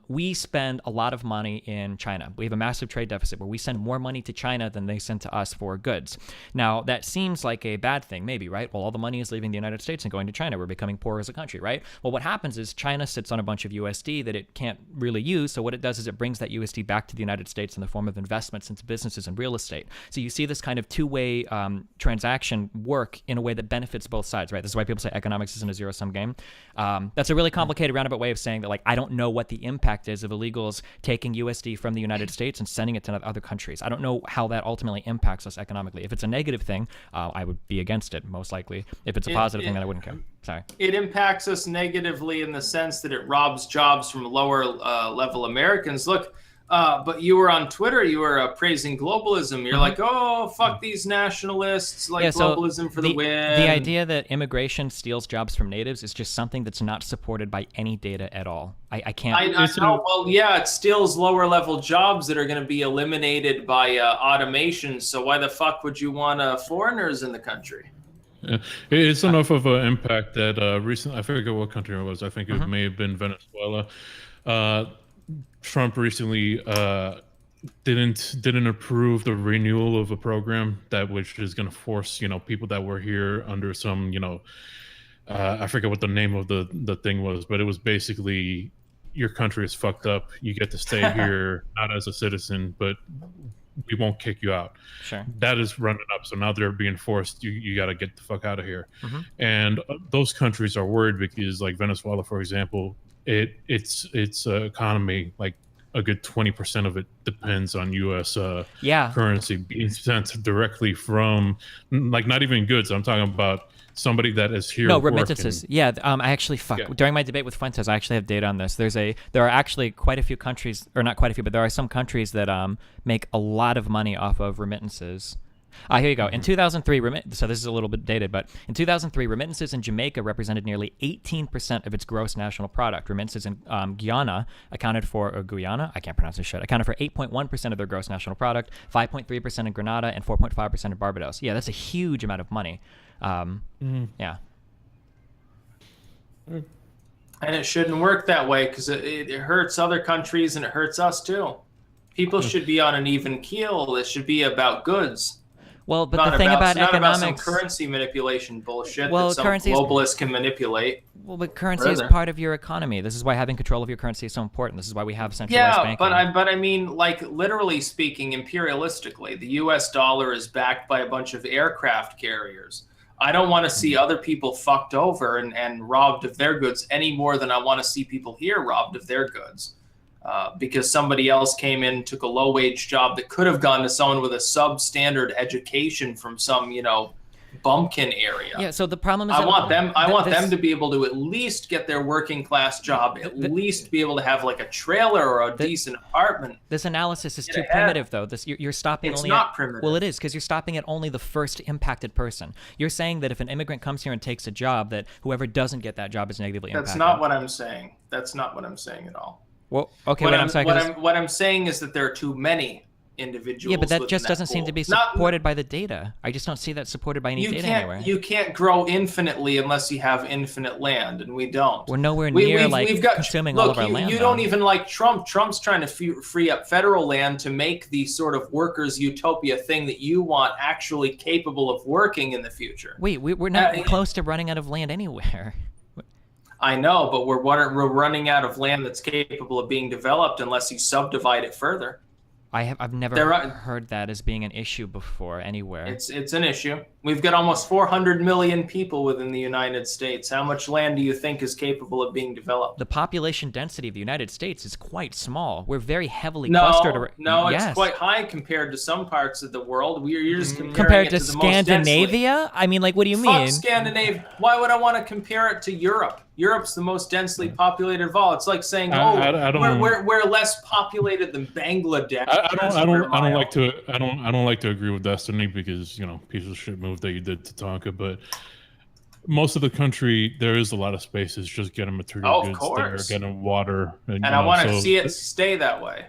We spend a lot of money in China. We have a massive trade deficit where we send more money to China than they send to us for goods. Now that seems like a bad thing, maybe, right? Well, all the money is leaving the United States and going to China. We're becoming poor as a country, right? Well, what happens is China sits on a bunch of USD that it can't really use. So what it does is it brings that USD back to the United States in the form of investments into businesses and real estate. So you see this kind of two-way two-way transaction work in a way that benefits both sides, right? This is why people say economics isn't a zero-sum game. That's a really complicated roundabout way of saying that, like, I don't know what the impact is of illegals taking USD from the United States and sending it to other countries. I don't know how that ultimately impacts us economically. If it's a negative thing, I would be against it, most likely. If it's a positive thing, then I wouldn't care. Sorry. It impacts us negatively in the sense that it robs jobs from lower level Americans. Look, but you were on Twitter, you were praising globalism. You're like, oh, fuck these nationalists, like globalism for the win. The idea that immigration steals jobs from natives is just something that's not supported by any data at all. I can't. I know. Well, yeah, it steals lower level jobs that are going to be eliminated by automation. So why the fuck would you want foreigners in the country? Yeah. It's enough of an impact that I forget what country it was. I think it may have been Venezuela. Trump recently didn't approve the renewal of a program which is going to force people that were here under some I forget what the name of the thing was, but it was basically your country is fucked up. You get to stay here not as a citizen, but we won't kick you out. Sure. That is running up. So now they're being forced. You got to get the fuck out of here. And those countries are worried because, like Venezuela, for example, its economy, like a good 20% of it depends on U.S. Currency being sent directly from, like, not even goods. I'm talking about somebody that is here. No, remittances. I actually during my debate with Fuentes, I actually have data on this. There are actually quite a few countries, or not quite a few, but there are some countries that make a lot of money off of remittances. Here you go. In 2003, so this is a little bit dated, but in 2003, remittances in Jamaica represented nearly 18% of its gross national product. Remittances in Guyana accounted for 8.1% of their gross national product, 5.3% in Grenada, and 4.5% in Barbados. Yeah, that's a huge amount of money. Yeah. And it shouldn't work that way because it hurts other countries and it hurts us too. People should be on an even keel. It should be about goods. Well, but the thing about economics, not about some currency manipulation bullshit that some currency globalists can manipulate. Well, but currency is part of your economy. This is why having control of your currency is so important. This is why we have centralized banking. But I mean, like, literally speaking, imperialistically, the U.S. dollar is backed by a bunch of aircraft carriers. I don't want to see other people fucked over and robbed of their goods any more than I want to see people here robbed of their goods. Because somebody else came in, took a low-wage job that could have gone to someone with a substandard education from some, bumpkin area. Yeah. So the problem is, I want them to be able to at least get their working-class job, at least be able to have like a trailer or a decent apartment. This analysis is too primitive, though. You're stopping. It's only not primitive. Well, it is, because you're stopping at only the first impacted person. You're saying that if an immigrant comes here and takes a job, that whoever doesn't get that job is negatively impacted. That's not what I'm saying. That's not what I'm saying at all. Well, okay. What I'm saying is that there are too many individuals. Yeah, but that just doesn't seem to be supported by the data. I just don't see that supported by any data anywhere. You can't grow infinitely unless you have infinite land, and we don't. We're nowhere near consuming all of our land. You don't even like Trump. Trump's trying to free up federal land to make the sort of workers' utopia thing that you want actually capable of working in the future. Wait, we're not close to running out of land anywhere. I know, but we're running out of land that's capable of being developed unless you subdivide it further. I've never heard that as being an issue before anywhere. It's an issue. We've got almost 400 million people within the United States. How much land do you think is capable of being developed? The population density of the United States is quite small. We're very heavily clustered. No, it's quite high compared to some parts of the world. You're just compared to Scandinavia? I mean, like, what do you mean? Fuck Scandinavia. Why would I want to compare it to Europe? Europe's the most densely populated of all. It's like saying, we're less populated than Bangladesh. I don't like to agree with Destiny because piece of shit move that you did to Tonka, but most of the country there is a lot of spaces just getting material goods there, getting water, and I want to see it stay that way.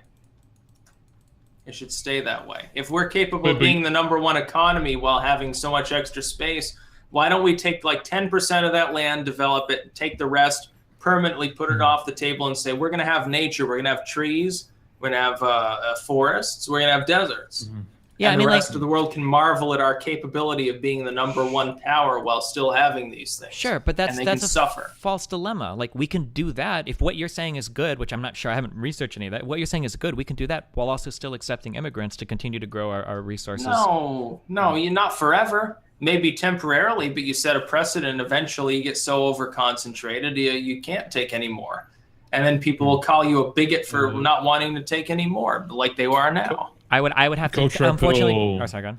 It should stay that way. If we're capable of being the #1 economy while having so much extra space, why don't we take like 10% of that land, develop it, take the rest, permanently put it off the table and say, we're going to have nature, we're going to have trees, we're going to have forests, we're going to have deserts. Yeah, and I mean, the rest like, of the world can marvel at our capability of being the #1 power while still having these things. sure, but that's can a suffer. false dilemma. Like, we can do that if what you're saying is good, which I'm not sure. I haven't researched any of that. What you're saying is good. We can do that while also still accepting immigrants to continue to grow our resources. No, you're not forever. Maybe temporarily, but you set a precedent. Eventually, you get so over-concentrated, you can't take any more. And then people will call you a bigot for not wanting to take any more, like they are now. I would have Coach to, unfortunately. Reptil- Oh, sorry, go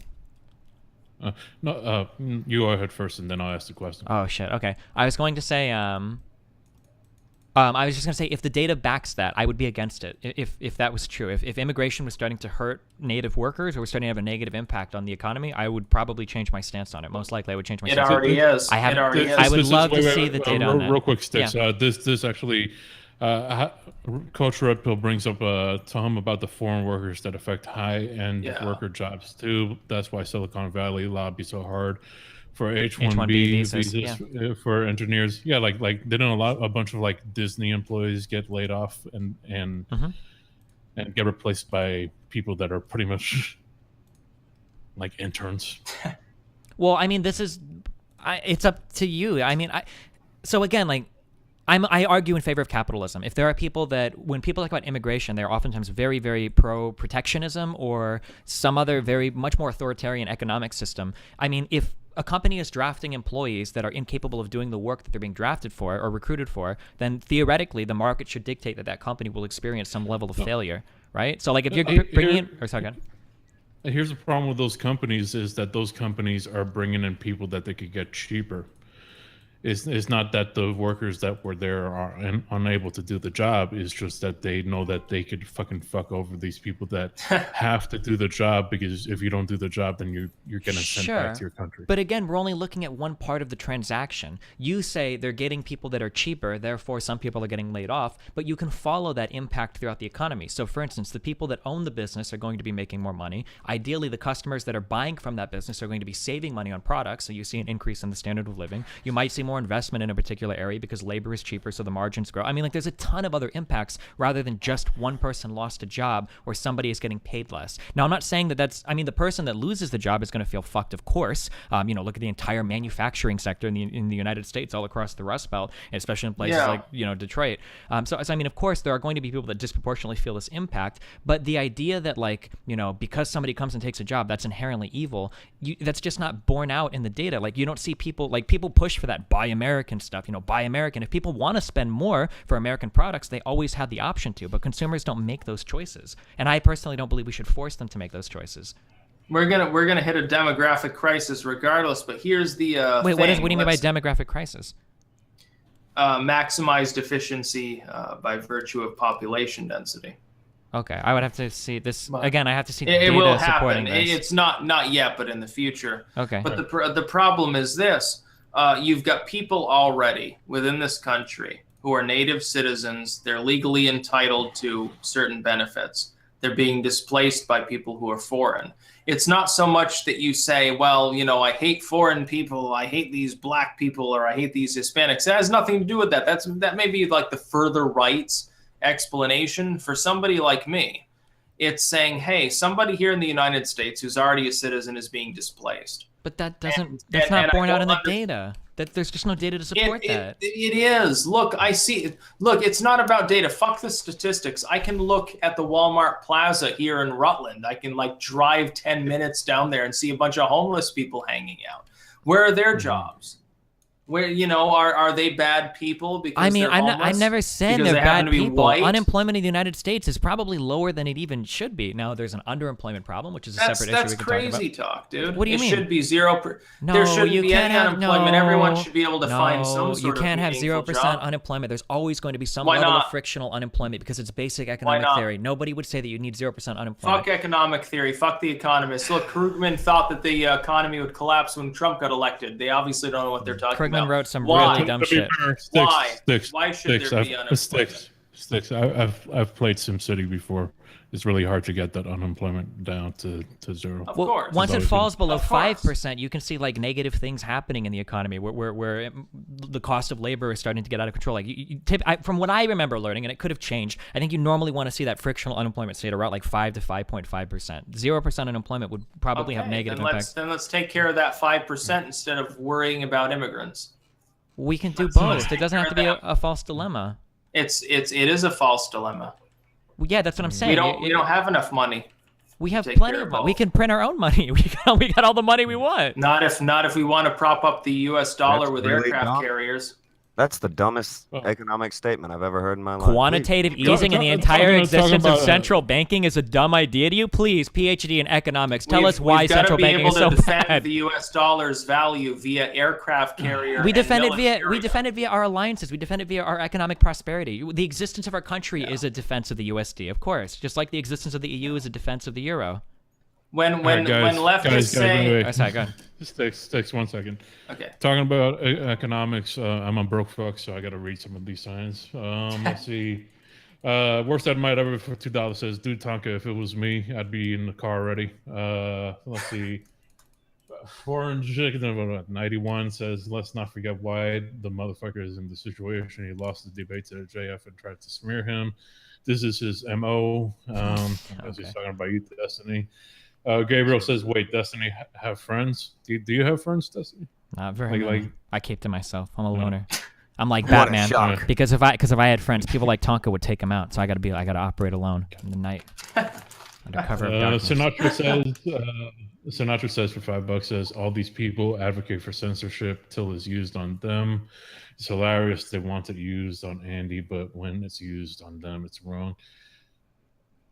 on. No, you go ahead first, and then I'll ask the question. Oh shit. Okay. I was going to say. I was just going to say, if the data backs that, I would be against it. If that was true, if immigration was starting to hurt native workers or was starting to have a negative impact on the economy, I would probably change my stance on it. Most likely, I would change my stance. It already is. I have. It already is. I would love to see the data on that. Real quick, Sticks. Yeah. This actually, Coach Red Pill brings up to him about the foreign workers that affect high-end worker jobs too. That's why Silicon Valley lobbies so hard for H-1B visas for engineers. Yeah, like didn't a bunch of like Disney employees get laid off and get replaced by people that are pretty much like interns? Well, I mean, it's up to you. I mean, so again, like, I argue in favor of capitalism. If there are people that, when people talk about immigration, they're oftentimes very, very pro-protectionism or some other very much more authoritarian economic system. I mean, if a company is drafting employees that are incapable of doing the work that they're being drafted for or recruited for, then theoretically the market should dictate that that company will experience some level of failure, right? So like if you're bringing in, or sorry, go ahead. Here's the problem with those companies is that those companies are bringing in people that they could get cheaper. It's not that the workers that were there are unable to do the job. It's just that they know that they could fucking fuck over these people that have to do the job, because if you don't do the job, then you're getting sent back to your country. But again, we're only looking at one part of the transaction. You say they're getting people that are cheaper, therefore some people are getting laid off, but you can follow that impact throughout the economy. So for instance, the people that own the business are going to be making more money. Ideally, the customers that are buying from that business are going to be saving money on products, so you see an increase in the standard of living. You might see more investment in a particular area because labor is cheaper, so the margins grow. I mean, like, there's a ton of other impacts rather than just one person lost a job or somebody is getting paid less. Now, I'm not saying I mean, the person that loses the job is going to feel fucked, of course. Look at the entire manufacturing sector in the United States, all across the Rust Belt, especially in places like, Detroit. So, I mean, of course, there are going to be people that disproportionately feel this impact, but the idea that, like, because somebody comes and takes a job, that's inherently evil, that's just not borne out in the data. Like, you don't see people push for that buy American stuff, buy American. If people want to spend more for American products, they always have the option to, but consumers don't make those choices. And I personally don't believe we should force them to make those choices. We're gonna hit a demographic crisis regardless, but here's the wait, what do you mean by demographic crisis? Maximized efficiency by virtue of population density. Okay, I would have to see this again. I have to see it data will supporting happen. this. It's not yet, but in the future. Okay. But the problem is this: you've got people already within this country who are native citizens. They're legally entitled to certain benefits. They're being displaced by people who are foreign. It's not so much that you say, well, I hate foreign people, I hate these black people, or I hate these Hispanics. It has nothing to do with that. That may be like the further right's explanation. For somebody like me, it's saying, hey, somebody here in the United States who's already a citizen is being displaced. But that's not borne out in the data. There's just no data to support that. It is. Look, I see. Look, it's not about data. Fuck the statistics. I can look at the Walmart Plaza here in Rutland. I can drive 10 minutes down there and see a bunch of homeless people hanging out. Where are their jobs? Where, are they bad people because I mean, they're homeless? I never said Because they're bad people. White? Unemployment in the United States is probably lower than it even should be. Now, there's an underemployment problem, which is a separate issue we can talk about. That's crazy talk, dude. What do you mean? It should be 0%. No, there shouldn't you be can't any unemployment. Everyone should be able to find some sort of you can't have 0% job. unemployment. There's always going to be some Why level not? of frictional unemployment because it's basic economic theory. Nobody would say that you need 0% unemployment. Fuck economic theory. Fuck the economists. Look, Krugman thought that the economy would collapse when Trump got elected. They obviously don't know what they're talking about. Krugman wrote some Why? really dumb shit. Why? Sticks, Why should there be unemployment? Sticks. I've played SimCity before. It's really hard to get that unemployment down to 0. Of Well, course. once it always falls below Of course. 5%, you can see like negative things happening in the economy, where the cost of labor is starting to get out of control. Like from what I remember learning, and it could have changed, I think you normally want to see that frictional unemployment stay at around like 5 to 5.5%. 0% unemployment would probably have negative impact. Then let's take care of that 5% instead of worrying about immigrants. We can do let's both. It take doesn't have care to be of a false dilemma. It is a false dilemma. Well, yeah, that's what I'm saying. We don't have enough money. We have take plenty care of of money. both. We can print our own money. We got all the money we want. Not if we want to prop up the U.S. dollar That's with really aircraft dumb. carriers. That's the dumbest Oh. economic statement I've ever heard in my life. Quantitative Please. easing and the Talking entire about- existence talking of about, central banking is a dumb idea to you? Please, PhD in economics, tell We've- us why we've gotta central be banking able is so to defend bad. the U.S. dollar's value via aircraft carrier. We and defend it military. via our alliances. We defend it via our economic prosperity. The existence of our country is a defense of the USD, of course, just like the existence of the EU is a defense of the euro. When All right, guys, leftists say wait. Oh, sorry, go ahead. Sticks 1 second. okay, Talking about economics, I'm a broke fuck, so I got to read some of these signs. Let's see. Worst I might ever for $2 says, "Dude, Tonka, if it was me, I'd be in the car already." Let's see. Foreign chicken 91 says, "Let's not forget why the motherfucker is in the situation. He lost the debate to JF and tried to smear him. This is his MO." As he's talking about you, Destiny. Gabriel says, "Wait, Destiny have friends? Do you have friends, Destiny?" Not very Like- many. like- I keep to myself. I'm a loner. I'm like What a Batman shock. because if I had friends, people like Tonka would take him out. So I gotta operate alone in the night under cover of darkness. Sinatra says for $5 says all these people advocate for censorship till it's used on them. It's hilarious they want it used on Andy, but when it's used on them, it's wrong.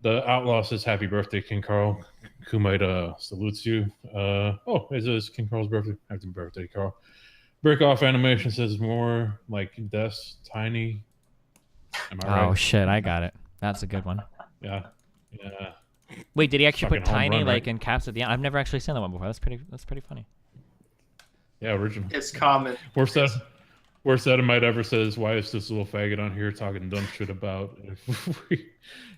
The Outlaw says happy birthday, King Carl. Kumite salutes you. It is King Carl's birthday. Happy birthday, Carl. Break Off Animation says more like Des Tiny. Am I right? Oh shit, I got it. That's a good one. Yeah. Wait, did he actually put Fucking home tiny run, like right? in caps at the end? I've never actually seen that one before. That's pretty funny. Yeah, original. it's common. Worst that might ever says, "Why is this little faggot on here talking dumb shit about if we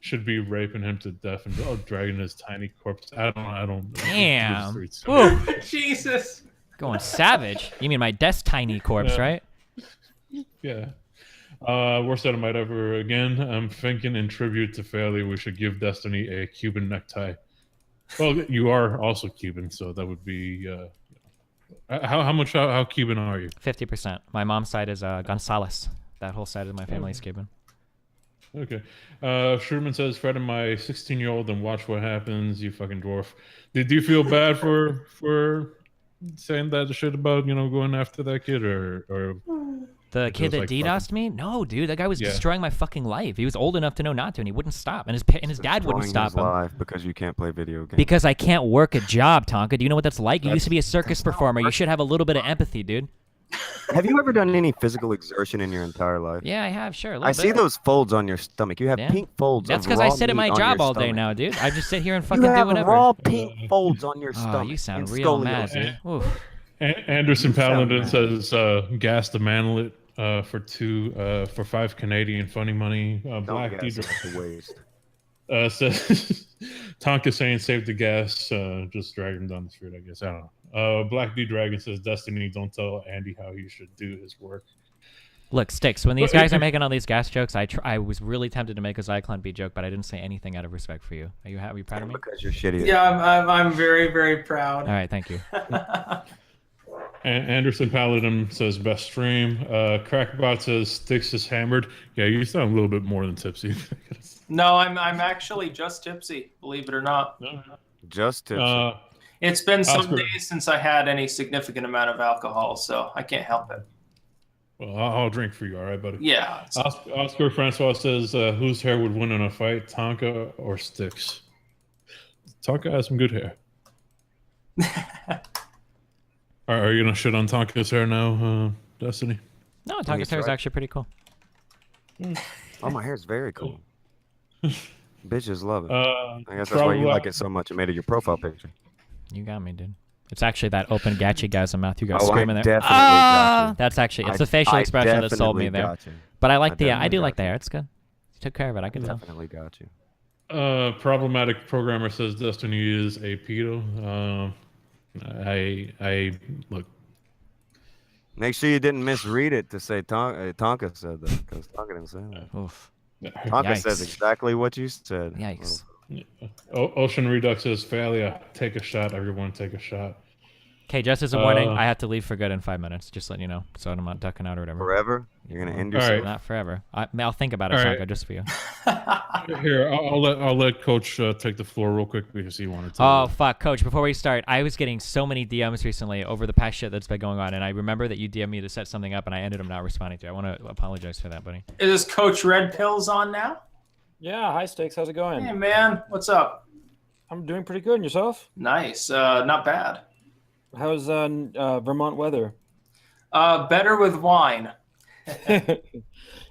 should be raping him to death and dragging his tiny corpse?" I don't. Damn. It's- Ooh, Jesus. going savage. You mean my desk tiny corpse, Yeah. right? Yeah. Worst that might ever again. I'm thinking in tribute to failure, we should give Destiny a Cuban necktie. Well, you are also Cuban, so that would be. How Cuban are you? 50%. My mom's side is Gonzales. That whole side of my family is Cuban. Okay. Sherman says, "Fred and my 16-year-old and watch what happens, you fucking dwarf." Did you feel bad for saying that shit about going after that kid or The It kid was that like DDoSed me? No, dude. That guy was Yeah. destroying my fucking life. He was old enough to know not to, and he wouldn't stop. And his dad wouldn't Destroying stop his him. life because you can't play video games. Because I can't work a job, Tonka. Do you know what that's like? You used to be a circus that's not performer. You work. should have a little bit of empathy, dude. Have you ever done any physical exertion in your entire life? Yeah, I have, sure. A little I bit. see those folds on your stomach. You have Yeah. pink folds. That's because because I sit at my job all day now, dude. I just sit here and fucking You do have whatever. raw pink folds on your Oh, stomach. you sound and real mad, scoliosis. dude. Oof. Anderson Paladin mad. says, "Gas the manlet for 5 Canadian funny money." Don't Black gas D it to waste. says, "Tonka saying save the gas, just drag him down the street." I guess I don't know. Black D Dragon says, "Destiny, don't tell Andy how he should do his work." Look, Sticks, when these guys are making all these gas jokes, I was really tempted to make a Zyklon B joke, but I didn't say anything out of respect for you. Are you proud of me? Because you're shitty. Yeah, I'm very, very proud. All right, thank you. Anderson Paladin says, "Best stream." Crackbot says, "Sticks is hammered." Yeah, you sound a little bit more than tipsy. No, I'm actually just tipsy, believe it or not. Just to It's been some Oscar. days since I had any significant amount of alcohol, so I can't help it. Well, I'll drink for you, all right, buddy. Yeah. Oscar Francois says, "Whose hair would win in a fight, Tonka or Sticks?" Tonka has some good hair. Are you gonna shit on Tonka's hair now, Destiny? No, Tonka's hair is try? actually pretty cool. Oh, my hair is very cool. Bitches love it. I I guess that's why you like it so much. It made it your profile picture. You got me, dude. It's actually that open gachi guy's mouth you got Oh, I screaming there. definitely Ah! got you. That's actually, it's I- the facial I expression that sold me definitely there. got you. But I like I the, I definitely do got like the you. hair. It's good. took care of it. I can tell. Definitely got you. Problematic programmer says Destiny is a pedo. I look. Make sure you didn't misread it to say Tonka said that, because Tonka didn't say that. Oof. Tonka says Yikes. exactly what you said. Yikes. Ocean Redux says failure. Take a shot. Everyone, take a shot. Okay, just as a warning, I have to leave for good in 5 minutes. Just letting you know, so I'm not ducking out or whatever. Forever? You're gonna end All yourself? right. Not forever. I'll think about it, All Tonka, right. just for you. Here, I'll let Coach take the floor real quick because he wanted to. Oh, fuck, Coach, before we start, I was getting so many DMs recently over the past shit that's been going on, and I remember that you DM'd me to set something up, and I ended up not responding to it. I want to apologize for that, buddy. Is Coach Red Pills on now? Yeah, hi Stakes, how's it going? Hey, man, what's up? I'm doing pretty good, and yourself? Nice. Not bad. How's Vermont weather? Better with wine.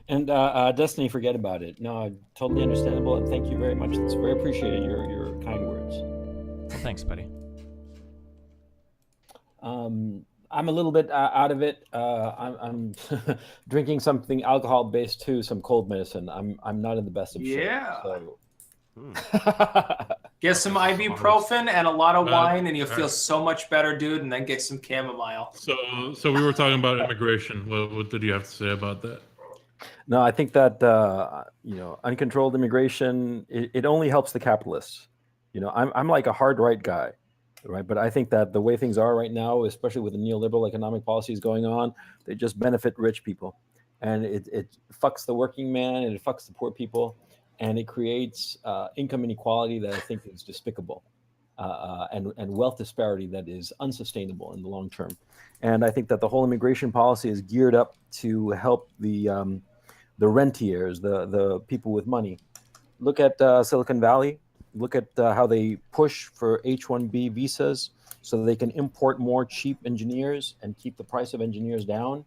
And Destiny, forget about it. No, totally understandable, and thank you very much. It's very appreciated, your kind words. Well, thanks, buddy. I'm a little bit out of it. I'm drinking something alcohol-based too, some cold medicine. I'm not in the best of shape. Yeah. So. Get some ibuprofen and a lot of wine, and you'll feel so much better, dude. And then get some chamomile. So we were talking about immigration. What did you have to say about that? No, I think that uncontrolled immigration it only helps the capitalists. I'm like a hard right guy, right? But I think that the way things are right now, especially with the neoliberal economic policies going on, they just benefit rich people, and it fucks the working man and it fucks the poor people, and it creates income inequality that I think is despicable, and wealth disparity that is unsustainable in the long term. And I think that the whole immigration policy is geared up to help the rentiers, the people with money. Look at Silicon Valley. Look at how they push for H-1B visas so that they can import more cheap engineers and keep the price of engineers down.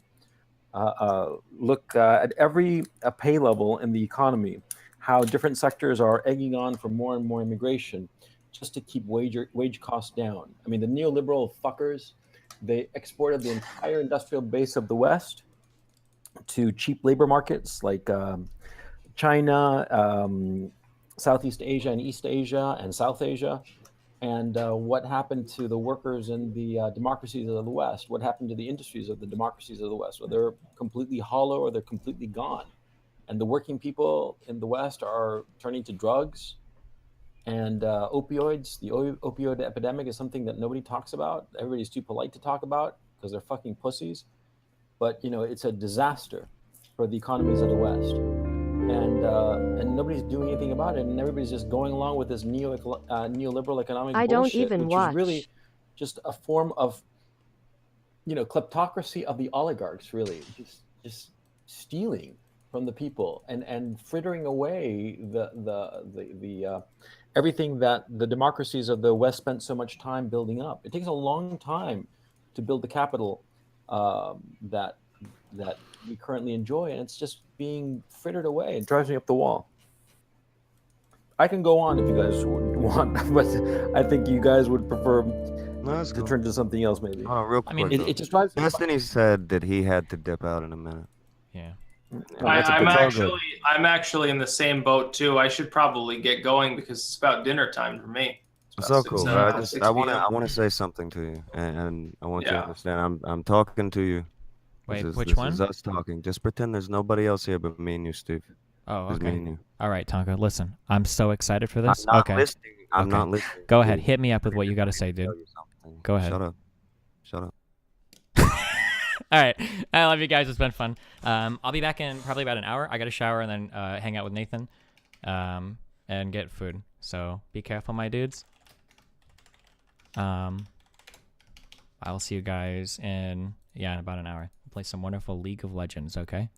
Look at every pay level in the economy, how different sectors are egging on for more and more immigration just to keep wage costs down. I mean, the neoliberal fuckers, they exported the entire industrial base of the West to cheap labor markets like China, Southeast Asia and East Asia and South Asia. And what happened to the workers in the democracies of the West? What happened to the industries of the democracies of the West? Well, they're completely hollow or they're completely gone. And the working people in the West are turning to drugs and opioids. The opioid epidemic is something that nobody talks about. Everybody's too polite to talk about because they're fucking pussies. But it's a disaster for the economies of the West, and nobody's doing anything about it. And everybody's just going along with this neoliberal economic bullshit, which is really just a form of kleptocracy of the oligarchs. Really, just stealing from the people and frittering away the everything that the democracies of the West spent so much time building up. It takes a long time to build the capital that we currently enjoy, and it's just being frittered away. It drives me up the wall. I can go on if you guys want, but I think you guys would prefer to turn to something else, maybe. Oh, real quick. I mean, it just drives me. Destiny said that he had to dip out in a minute. Yeah. I'm actually in the same boat too. I should probably get going because it's about dinner time for me. So cool. I 6 want p.m. to say something to you, and I want you to understand. I'm talking to you. Wait, this which one? Is us talking. Just pretend there's nobody else here but me and you, Steve. Oh, Just me okay. and you. All right, Tonka, listen. I'm so excited for this. I'm not okay. listening. I'm Okay. not listening. Go ahead. Hit me up with what you got to say, dude. Go ahead. Shut up. All right. I love you guys. It's been fun. I'll be back in probably about an hour. I got to shower and then hang out with Nathan and get food. So be careful, my dudes. I'll see you guys in about an hour. Play some wonderful League of Legends, okay?